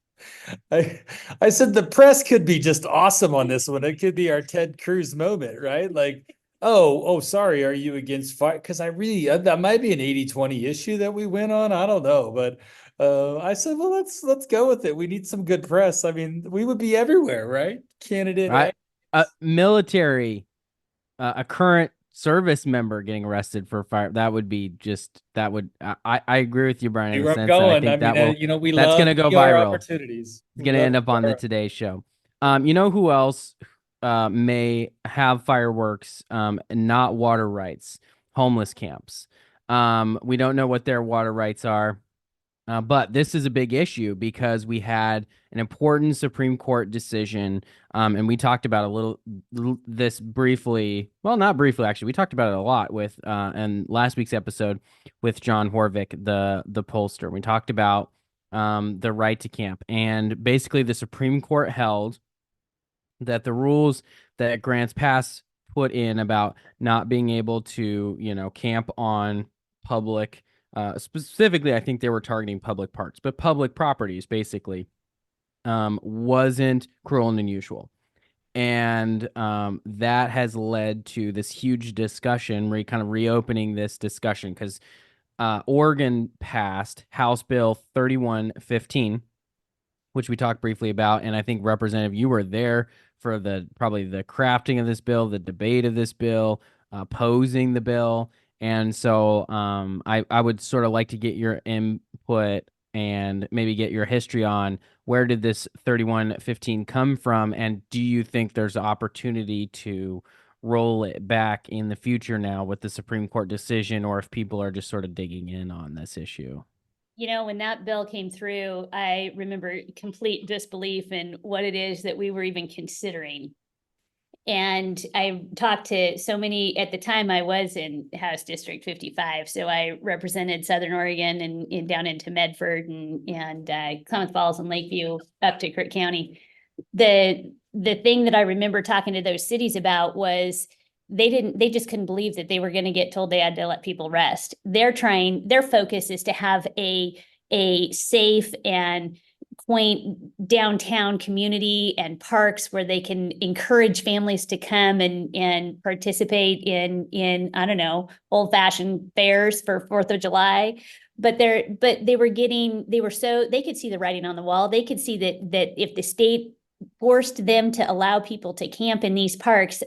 I said the press could be just awesome on this one. It could be our Ted Cruz moment, right? Like, oh, sorry, are you against fire? Because that might be an 80-20 issue that we went on. I don't know, but I said, well, let's go with it. We need some good press. I mean, we would be everywhere, right? Candidate. Military, a current service member getting arrested for fire. That would be I agree with you, Brian. In the sense that I think that's going to go viral. Opportunities. It's going to end up on the Today Show. You know who else may have fireworks, not water rights? Homeless camps. We don't know what their water rights are. But this is a big issue because we had an important Supreme Court decision, and we talked about this briefly. Well, not briefly, actually. We talked about it a lot with in last week's episode with John Horvick, the pollster. We talked about the right to camp, and basically the Supreme Court held that the rules that Grants Pass put in about not being able to, camp on public. Specifically, I think they were targeting public parks, but public properties basically wasn't cruel and unusual. And that has led to this huge discussion, kind of reopening this discussion because Oregon passed House Bill 3115, which we talked briefly about. And I think, Representative, you were there for probably the crafting of this bill, the debate of this bill, opposing the bill. And so I would sort of like to get your input and maybe get your history on where did this 3115 come from, and do you think there's an opportunity to roll it back in the future now with the Supreme Court decision, or if people are just sort of digging in on this issue? When that bill came through, I remember complete disbelief in what it is that we were even considering. And I talked to so many, at the time I was in House District 55. So I represented Southern Oregon and down into Medford and Klamath Falls and Lakeview up to Crook County. The thing that I remember talking to those cities about was they just couldn't believe that they were going to get told they had to let people rest. Their focus is to have a safe and quaint downtown community and parks where they can encourage families to come and participate in I don't know, old-fashioned fairs for 4th of July. But they could see the writing on the wall. They could see that if the state forced them to allow people to camp in these parks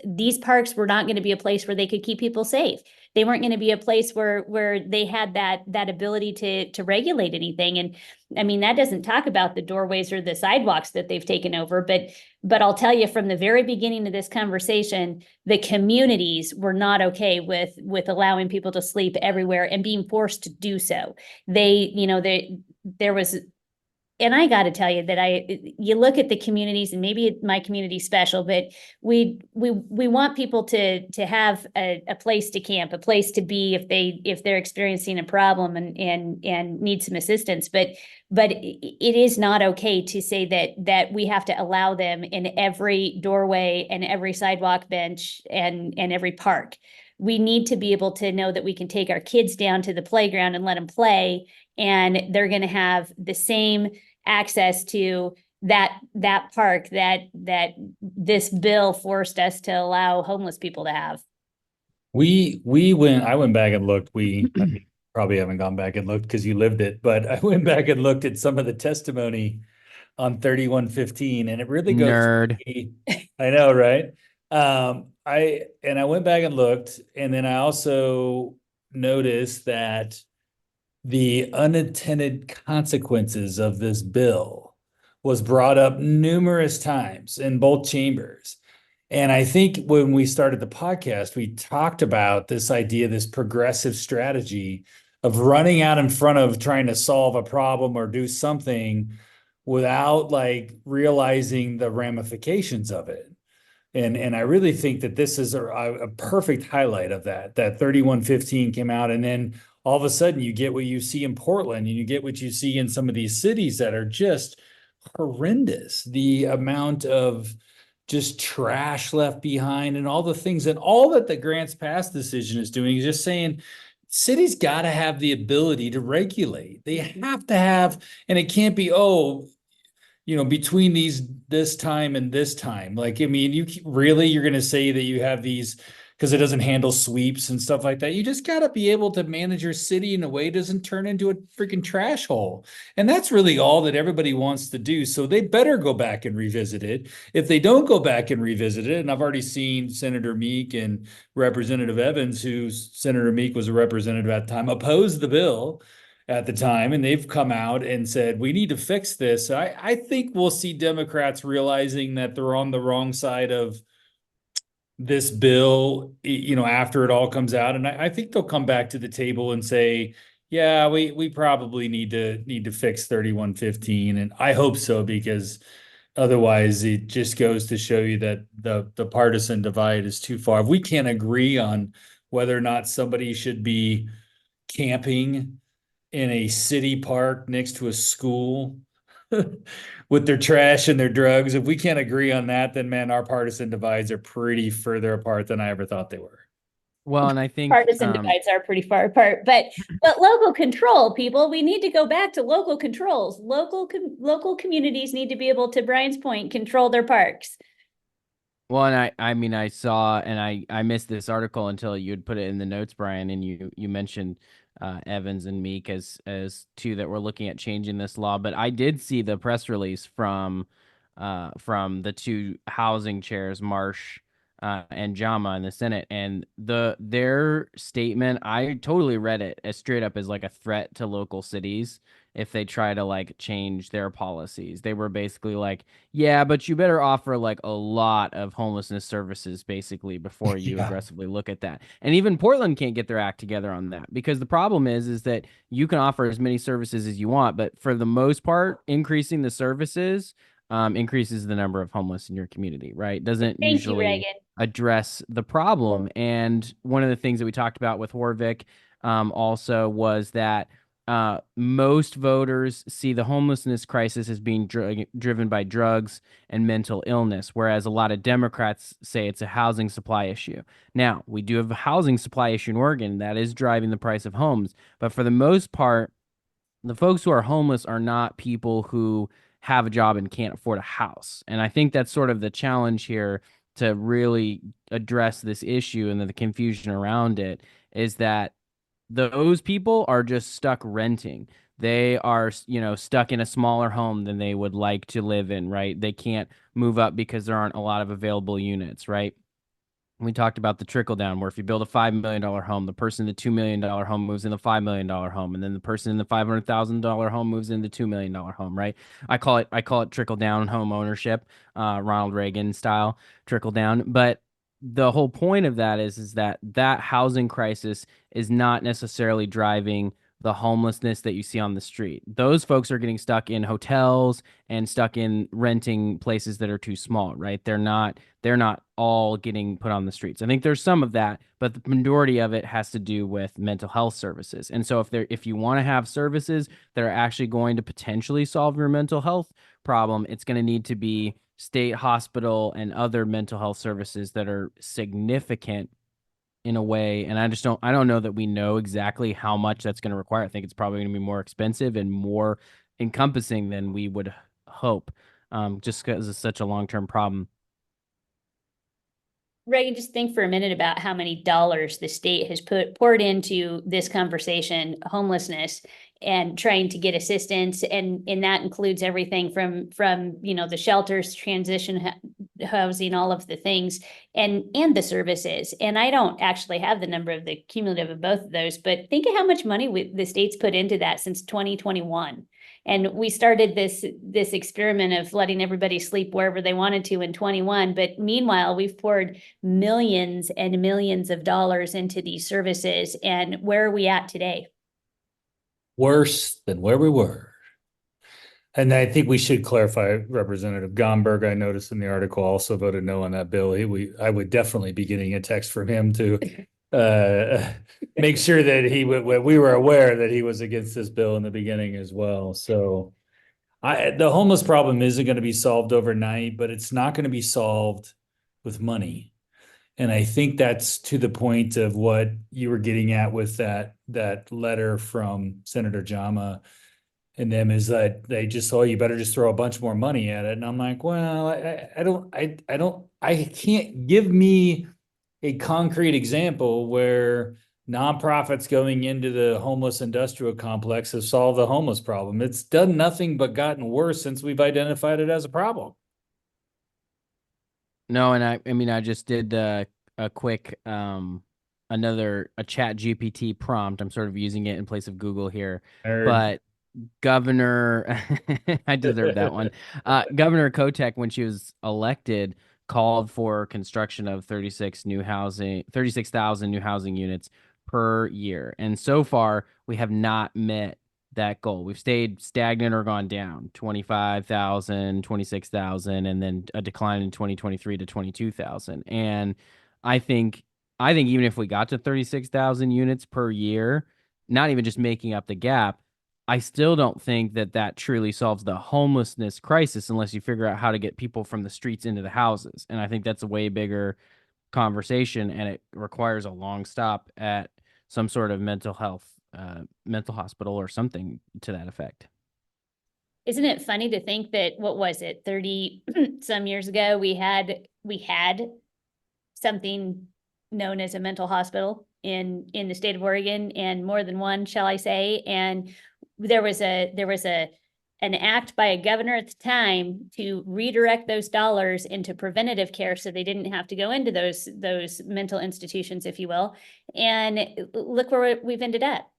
were not going to be a place where they could keep people safe. They weren't going to be a place where they had that ability to regulate anything. And I mean, that doesn't talk about the doorways or the sidewalks that they've taken over. But I'll tell you, from the very beginning of this conversation, the communities were not okay with allowing people to sleep everywhere and being forced to do so. There was. And I got to tell you that you look at the communities, and maybe my community's special, but we want people to have a place to camp, a place to be if they're experiencing a problem and need some assistance. But it is not okay to say that we have to allow them in every doorway and every sidewalk bench and every park. We need to be able to know that we can take our kids down to the playground and let them play, and they're going to have the same access to that park that this bill forced us to allow homeless people to have. I went back and looked. I mean, probably haven't gone back and looked because you lived it, but I went back and looked at some of the testimony on 3115, and it really goes. Nerd. I know, right? I went back and looked, and then I also noticed that the unintended consequences of this bill was brought up numerous times in both chambers. And I think when we started the podcast, we talked about this idea, this progressive strategy of running out in front of trying to solve a problem or do something without like realizing the ramifications of it. And I really think that this is a perfect highlight of that. That 3115 came out, and then all of a sudden you get what you see in Portland, and you get what you see in some of these cities that are just horrendous. The amount of just trash left behind and all the things, and all that the Grants Pass decision is doing is just saying cities got to have the ability to regulate. They have to have, and it can't be, between this time and this time. Like, I mean, you're going to say that you have these because it doesn't handle sweeps and stuff like that. You just got to be able to manage your city in a way it doesn't turn into a freaking trash hole. And that's really all that everybody wants to do. So they better go back and revisit it. If they don't go back and revisit it, and I've already seen Senator Meek and Representative Evans, who Senator Meek was a representative at the time, oppose the bill at the time, and they've come out and said, we need to fix this. I think we'll see Democrats realizing that they're on the wrong side of this bill, after it all comes out. And I think they'll come back to the table and say, yeah, we probably need to fix 3115. And I hope so, because otherwise it just goes to show you that the partisan divide is too far. If we can't agree on whether or not somebody should be camping in a city park next to a school with their trash and their drugs, if we can't agree on that, then man, our partisan divides are pretty further apart than I ever thought they were. Well, and I think partisan divides are pretty far apart, but local control, people, we need to go back to local controls. Local communities need to be able, to Brian's point, control their parks. Well, and I mean, I saw, and I missed this article until you had put it in the notes, Brian, and you mentioned Evans and Meek as two that were looking at changing this law. But I did see the press release from the two housing chairs, Marsh and Jama, in the Senate, and their statement, I totally read it as straight up as like a threat to local cities if they try to like change their policies. They were basically like, yeah, but you better offer like a lot of homelessness services basically before you aggressively look at that. And even Portland can't get their act together on that, because the problem is that you can offer as many services as you want, but for the most part, increasing the services increases the number of homeless in your community, right? Doesn't usually address the problem. And one of the things that we talked about with Horvick also was that most voters see the homelessness crisis as being driven by drugs and mental illness, whereas a lot of Democrats say it's a housing supply issue. Now, we do have a housing supply issue in Oregon that is driving the price of homes, but for the most part, the folks who are homeless are not people who have a job and can't afford a house. And I think that's sort of the challenge here to really address this issue, and the confusion around it is that those people are just stuck renting. They are, stuck in a smaller home than they would like to live in, right? They can't move up because there aren't a lot of available units, right? We talked about the trickle down, where if you build a $5 million home, the person in the $2 million home moves in the $5 million home, and then the person in the $500,000 home moves in the $2 million home, right? I call it trickle down home ownership, Ronald Reagan style trickle down. But the whole point of that is that housing crisis is not necessarily driving the homelessness that you see on the street. Those folks are getting stuck in hotels and stuck in renting places that are too small, right? They're not all getting put on the streets. I think there's some of that, but the majority of it has to do with mental health services. And so if you want to have services that are actually going to potentially solve your mental health problem, it's going to need to be state hospital and other mental health services that are significant in a way. And I don't know that we know exactly how much that's going to require. I think it's probably going to be more expensive and more encompassing than we would hope. just because it's such a long-term problem. Reagan, just think for a minute about how many dollars the state has poured into this conversation, homelessness, and trying to get assistance, and that includes everything from the shelters, transition housing, all of the things, and the services. And I don't actually have the number of the cumulative of both of those, but think of how much money the state's put into that since 2021. And we started this experiment of letting everybody sleep wherever they wanted to in 21. But meanwhile, we've poured millions and millions of dollars into these services. And where are we at today? Worse than where we were. And I think we should clarify, Representative Gomberg, I noticed in the article, also voted no on that bill. I would definitely be getting a text from him to make sure that we were aware that he was against this bill in the beginning as well. So the homeless problem isn't going to be solved overnight, but it's not going to be solved with money. And I think that's to the point of what you were getting at with that letter from Senator Jama and them, is that they just, you better just throw a bunch more money at it. And I'm like, well, I can't give me a concrete example where nonprofits going into the homeless industrial complex have solved the homeless problem. It's done nothing but gotten worse since we've identified it as a problem. No, and I mean, I just did a quick another Chat GPT prompt. I'm sort of using it in place of Google here, but Governor, I deserve that one. Governor Kotek, when she was elected, called for construction of 36,000 new housing units per year. And so far, we have not met that goal. We've stayed stagnant or gone down 25,000, 26,000, and then a decline in 2023 to 22,000. And I think even if we got to 36,000 units per year, not even just making up the gap, I still don't think that truly solves the homelessness crisis unless you figure out how to get people from the streets into the houses. And I think that's a way bigger conversation, and it requires a long stop at some sort of mental hospital or something to that effect. Isn't it funny to think that, what was it, 30 some years ago, we had something known as a mental hospital in the state of Oregon, and more than one, shall I say, and there was an act by a governor at the time to redirect those dollars into preventative care, so they didn't have to go into those mental institutions, if you will. And look where we've ended up.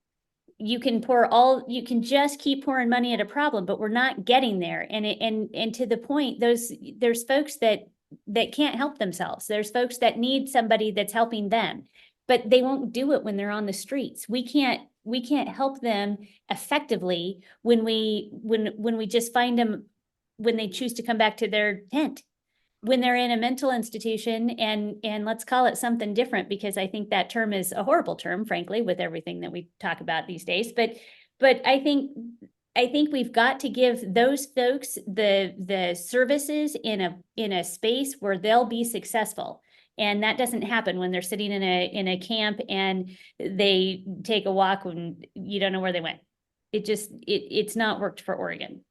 You can just keep pouring money at a problem, but we're not getting there. And to the point, there's folks that can't help themselves. There's folks that need somebody that's helping them, but they won't do it when they're on the streets. We can't help them effectively when we just find them when they choose to come back to their tent, when they're in a mental institution, and let's call it something different, because I think that term is a horrible term, frankly, with everything that we talk about these days. But I think we've got to give those folks the services in a space where they'll be successful. And that doesn't happen when they're sitting in a camp and they take a walk when you don't know where they went. It's not worked for Oregon.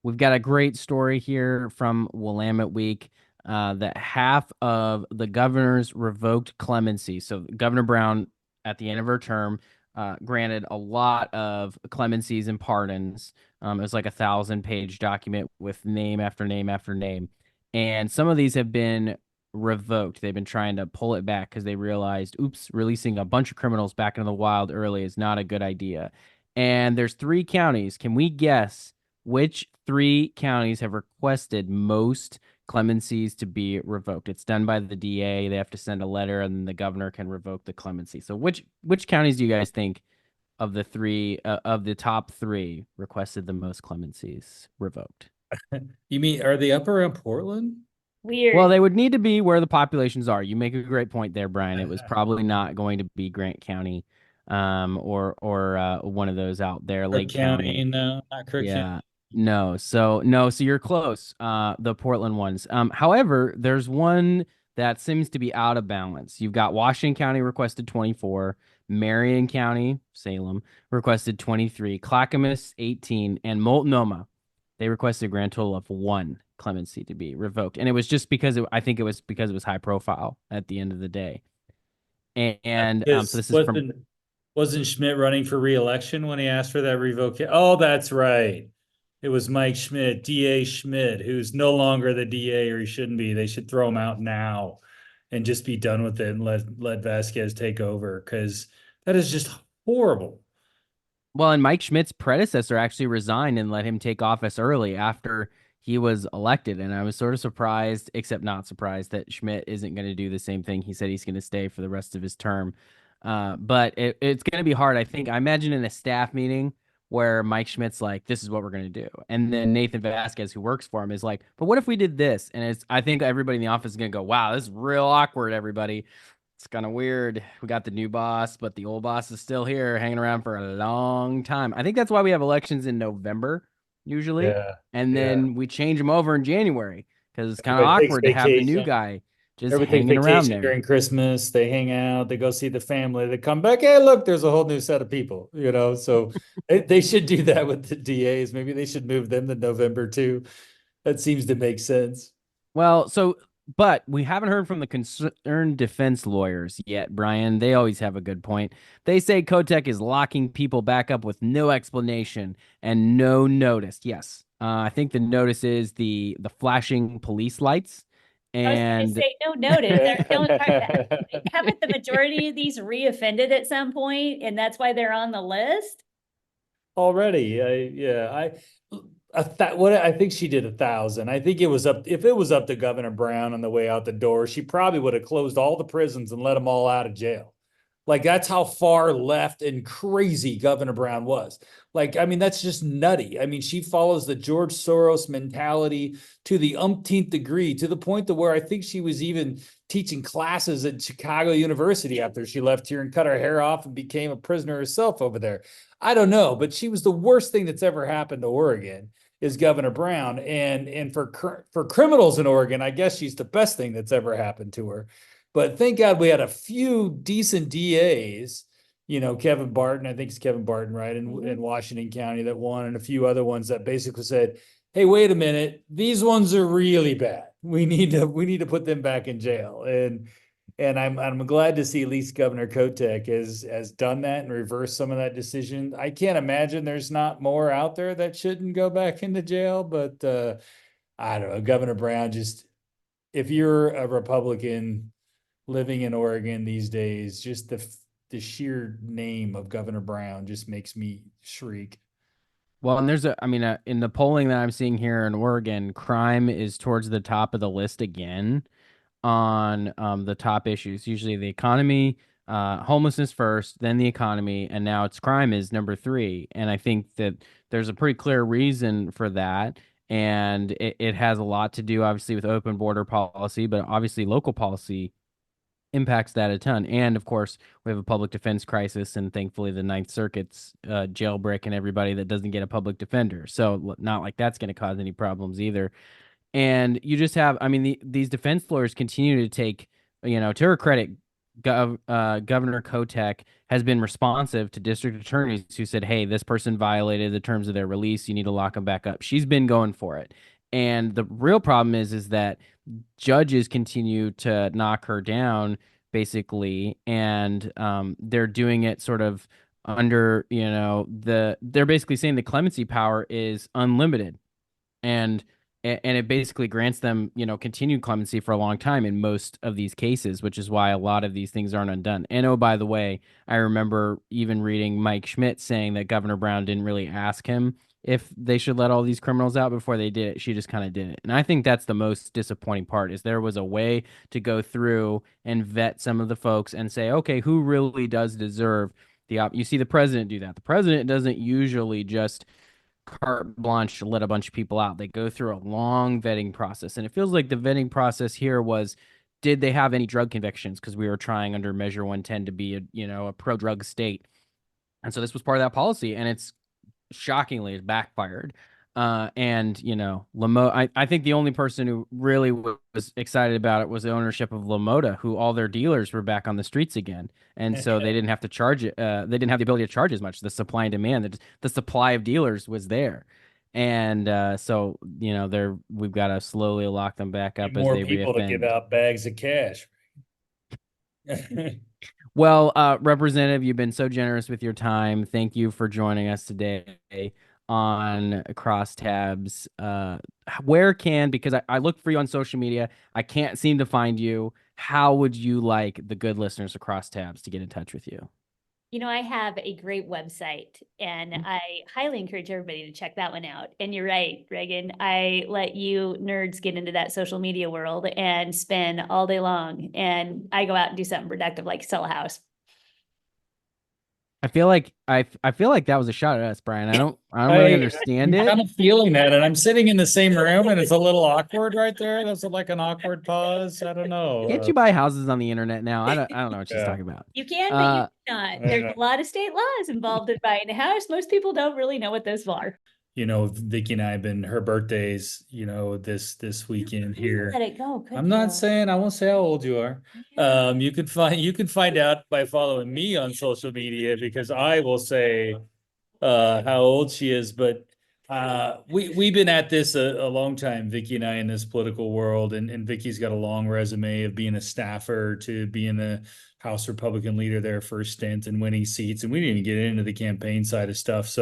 We've got a great story here from Willamette Week that half of the governors revoked clemency. So Governor Brown, at the end of her term, granted a lot of clemencies and pardons. It was like 1,000-page document with name after name after name. And some of these have been revoked. They've been trying to pull it back because they realized, releasing a bunch of criminals back into the wild early is not a good idea. And there's 3 counties. Can we guess which 3 counties have requested most clemencies to be revoked? It's done by the DA. They have to send a letter, and then the governor can revoke the clemency. So which counties do you guys think of the top 3 requested the most clemencies revoked? You mean, are they up around Portland? Weird. Well, they would need to be where the populations are. You make a great point there, Brian. It was probably not going to be Grant County, or one of those out there, Lake County. No, not Crook County. No. So you're close. The Portland ones. However, there's one that seems to be out of balance. You've got Washington County requested 24, Marion County, Salem, requested 23, Clackamas 18, and Multnomah, they requested a grand total of 1 clemency to be revoked. And it was just because I think it was because it was high profile at the end of the day. And so this is from wasn't Schmidt running for re-election when he asked for that revocation? Oh, that's right. It was Mike Schmidt, DA Schmidt, who's no longer the DA, or he shouldn't be. They should throw him out now and just be done with it and let Vasquez take over, because that is just horrible. Well, and Mike Schmidt's predecessor actually resigned and let him take office early after he was elected. And I was sort of surprised, except not surprised, that Schmidt isn't going to do the same thing. He said he's going to stay for the rest of his term. But it's going to be hard. I imagine in a staff meeting where Mike Schmidt's like, this is what we're going to do. And then Nathan Vasquez, who works for him, is like, but what if we did this? And I think everybody in the office is going to go, wow, this is real awkward, everybody. It's kind of weird. We got the new boss, but the old boss is still here, hanging around for a long time. I think that's why we have elections in November usually, and then we change them over in January because it's kind of awkward to have the new guy just hanging around there during Christmas. They hang out, they go see the family, they come back. Hey, look, there's a whole new set of people. So they should do that with the DAs. Maybe they should move them to November too. That seems to make sense. Well, but we haven't heard from the concerned defense lawyers yet, Bryan. They always have a good point. They say Kotek is locking people back up with no explanation and no notice. Yes. I think the notice is the flashing police lights. And I was gonna say no notice. Haven't the majority of these reoffended at some point, and that's why they're on the list? Already. I think she did 1,000. I think it was if it was up to Governor Brown on the way out the door, she probably would have closed all the prisons and let them all out of jail. Like, that's how far left and crazy Governor Brown was. Like, I mean, that's just nutty. I mean, she follows the George Soros mentality to the umpteenth degree, to the point to where I think she was even teaching classes at Chicago University after she left here and cut her hair off and became a prisoner herself over there. I don't know, but she was the worst thing that's ever happened to Oregon, is Governor Brown. And for criminals in Oregon, I guess she's the best thing that's ever happened to her. But thank God we had a few decent DAs, Kevin Barton, I think it's Kevin Barton, right, in Washington County, that won, and a few other ones that basically said, hey, wait a minute, these ones are really bad. We need to put them back in jail. And I'm glad to see at least Governor Kotek has done that and reversed some of that decision. I can't imagine there's not more out there that shouldn't go back into jail, but I don't know. Governor Brown, just, if you're a Republican living in Oregon these days, just the sheer name of Governor Brown just makes me shriek. Well, and in the polling that I'm seeing here in Oregon, crime is towards the top of the list again on the top issues. Usually the economy, homelessness first, then the economy, and now it's crime is number 3. And I think that there's a pretty clear reason for that. And it has a lot to do, obviously, with open border policy, but obviously local policy impacts that a ton. And of course, we have a public defense crisis, and thankfully the Ninth Circuit's jailbreaking everybody that doesn't get a public defender. So not like that's going to cause any problems either. And you just have, these defense lawyers continue to take, to her credit, Governor Kotek has been responsive to district attorneys who said, hey, this person violated the terms of their release. You need to lock them back up. She's been going for it. And the real problem is that judges continue to knock her down, basically, and they're doing it sort of under, they're basically saying the clemency power is unlimited, and it basically grants them, continued clemency for a long time in most of these cases, which is why a lot of these things aren't undone. And oh, by the way, I remember even reading Mike Schmidt saying that Governor Brown didn't really ask him if they should let all these criminals out before they did it. She just kind of did it. And I think that's the most disappointing part, is there was a way to go through and vet some of the folks and say, okay, who really does deserve you see the president do that. The president doesn't usually just carte blanche to let a bunch of people out. They go through a long vetting process. And it feels like the vetting process here was, did they have any drug convictions? Because we were trying under Measure 110 to be a pro-drug state. And so this was part of that policy, and it's shockingly it backfired. And I think the only person who really was excited about it was the ownership of LaMotta, who all their dealers were back on the streets again, and so they didn't have to charge it. They didn't have the ability to charge as much. The supply and demand, the supply of dealers was there, And so we've got to slowly lock them back up Need as more they people to give reoffend. out bags of cash. Well, Representative, you've been so generous with your time. Thank you for joining us today on Crosstabs. Because I look for you on social media, I can't seem to find you. How would you like the good listeners of Crosstabs to get in touch with you? I have a great website, and I highly encourage everybody to check that one out. And you're right, Reagan, I let you nerds get into that social media world and spend all day long, and I go out and do something productive like sell a house. I feel like that was a shot at us, Bryan. I don't really understand I'm it. kind of feeling that, and I'm sitting in the same room, and it's a little awkward right there. That's like an awkward pause. I don't know. Can't you buy houses on the internet now? I don't know what she's talking about. You can, but you cannot. There's a lot of state laws involved in buying a house. Most people don't really know what those are. Vikki and I have been her birthdays, this weekend here. Let it go. I'm not saying, I won't say how old you are. You can find out by following me on social media, because I will say how old she is. But we've been at this a long time, Vikki and I, in this political world, and Vikki's got a long resume of being a staffer to being a House Republican leader there first stint and winning seats. And we didn't even get into the campaign side of stuff.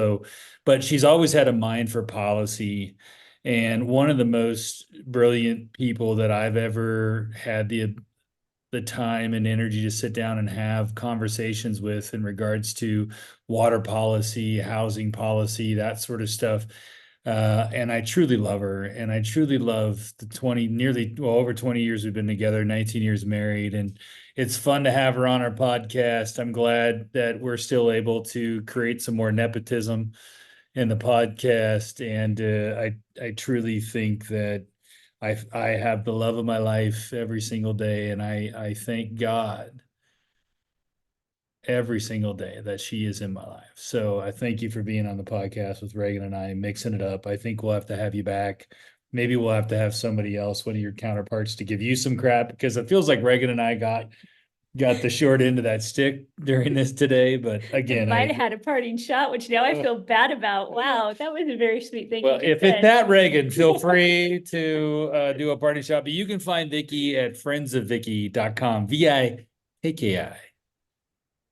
But she's always had a mind for policy. And one of the most brilliant people that I've ever had the time and energy to sit down and have conversations with in regards to water policy, housing policy, that sort of stuff. And I truly love her, and I truly love the over 20 years we've been together, 19 years married. And it's fun to have her on our podcast. I'm glad that we're still able to create some more nepotism in the podcast. And I truly think that I have the love of my life every single day, and I thank God every single day that she is in my life. So I thank you for being on the podcast with Reagan and I, mixing it up. I think we'll have to have you back. Maybe we'll have to have somebody else, one of your counterparts, to give you some crap, because it feels like Reagan and I got the short end of that stick during this today. But again, I might have had a parting shot, which now I feel bad about. Wow, that was a very sweet thing. Well, if it's that, Reagan, feel free to do a party shot. But you can find Vikki at friendsofvikki.com. VIKKI.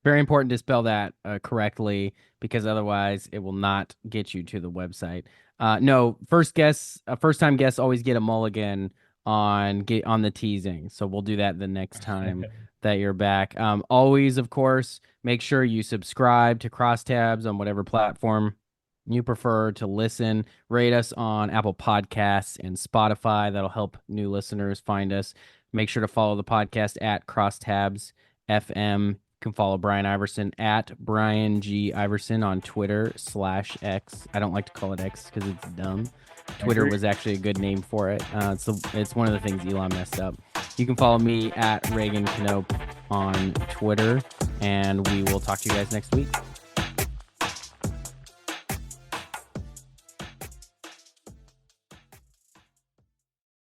Very important to spell that correctly, because otherwise it will not get you to the website. No, first-time guests always get a mulligan on the teasing. So we'll do that the next time that you're back. Always, of course, make sure you subscribe to Crosstabs on whatever platform you prefer to listen. Rate us on Apple Podcasts and Spotify. That'll help new listeners find us. Make sure to follow the podcast at Crosstabs FM. You can follow Bryan Iverson at Bryan G. Iverson on Twitter/X. I don't like to call it X because it's dumb. Twitter was actually a good name for it. It's one of the things Elon messed up. You can follow me at Reagan Knope on Twitter, and we will talk to you guys next week.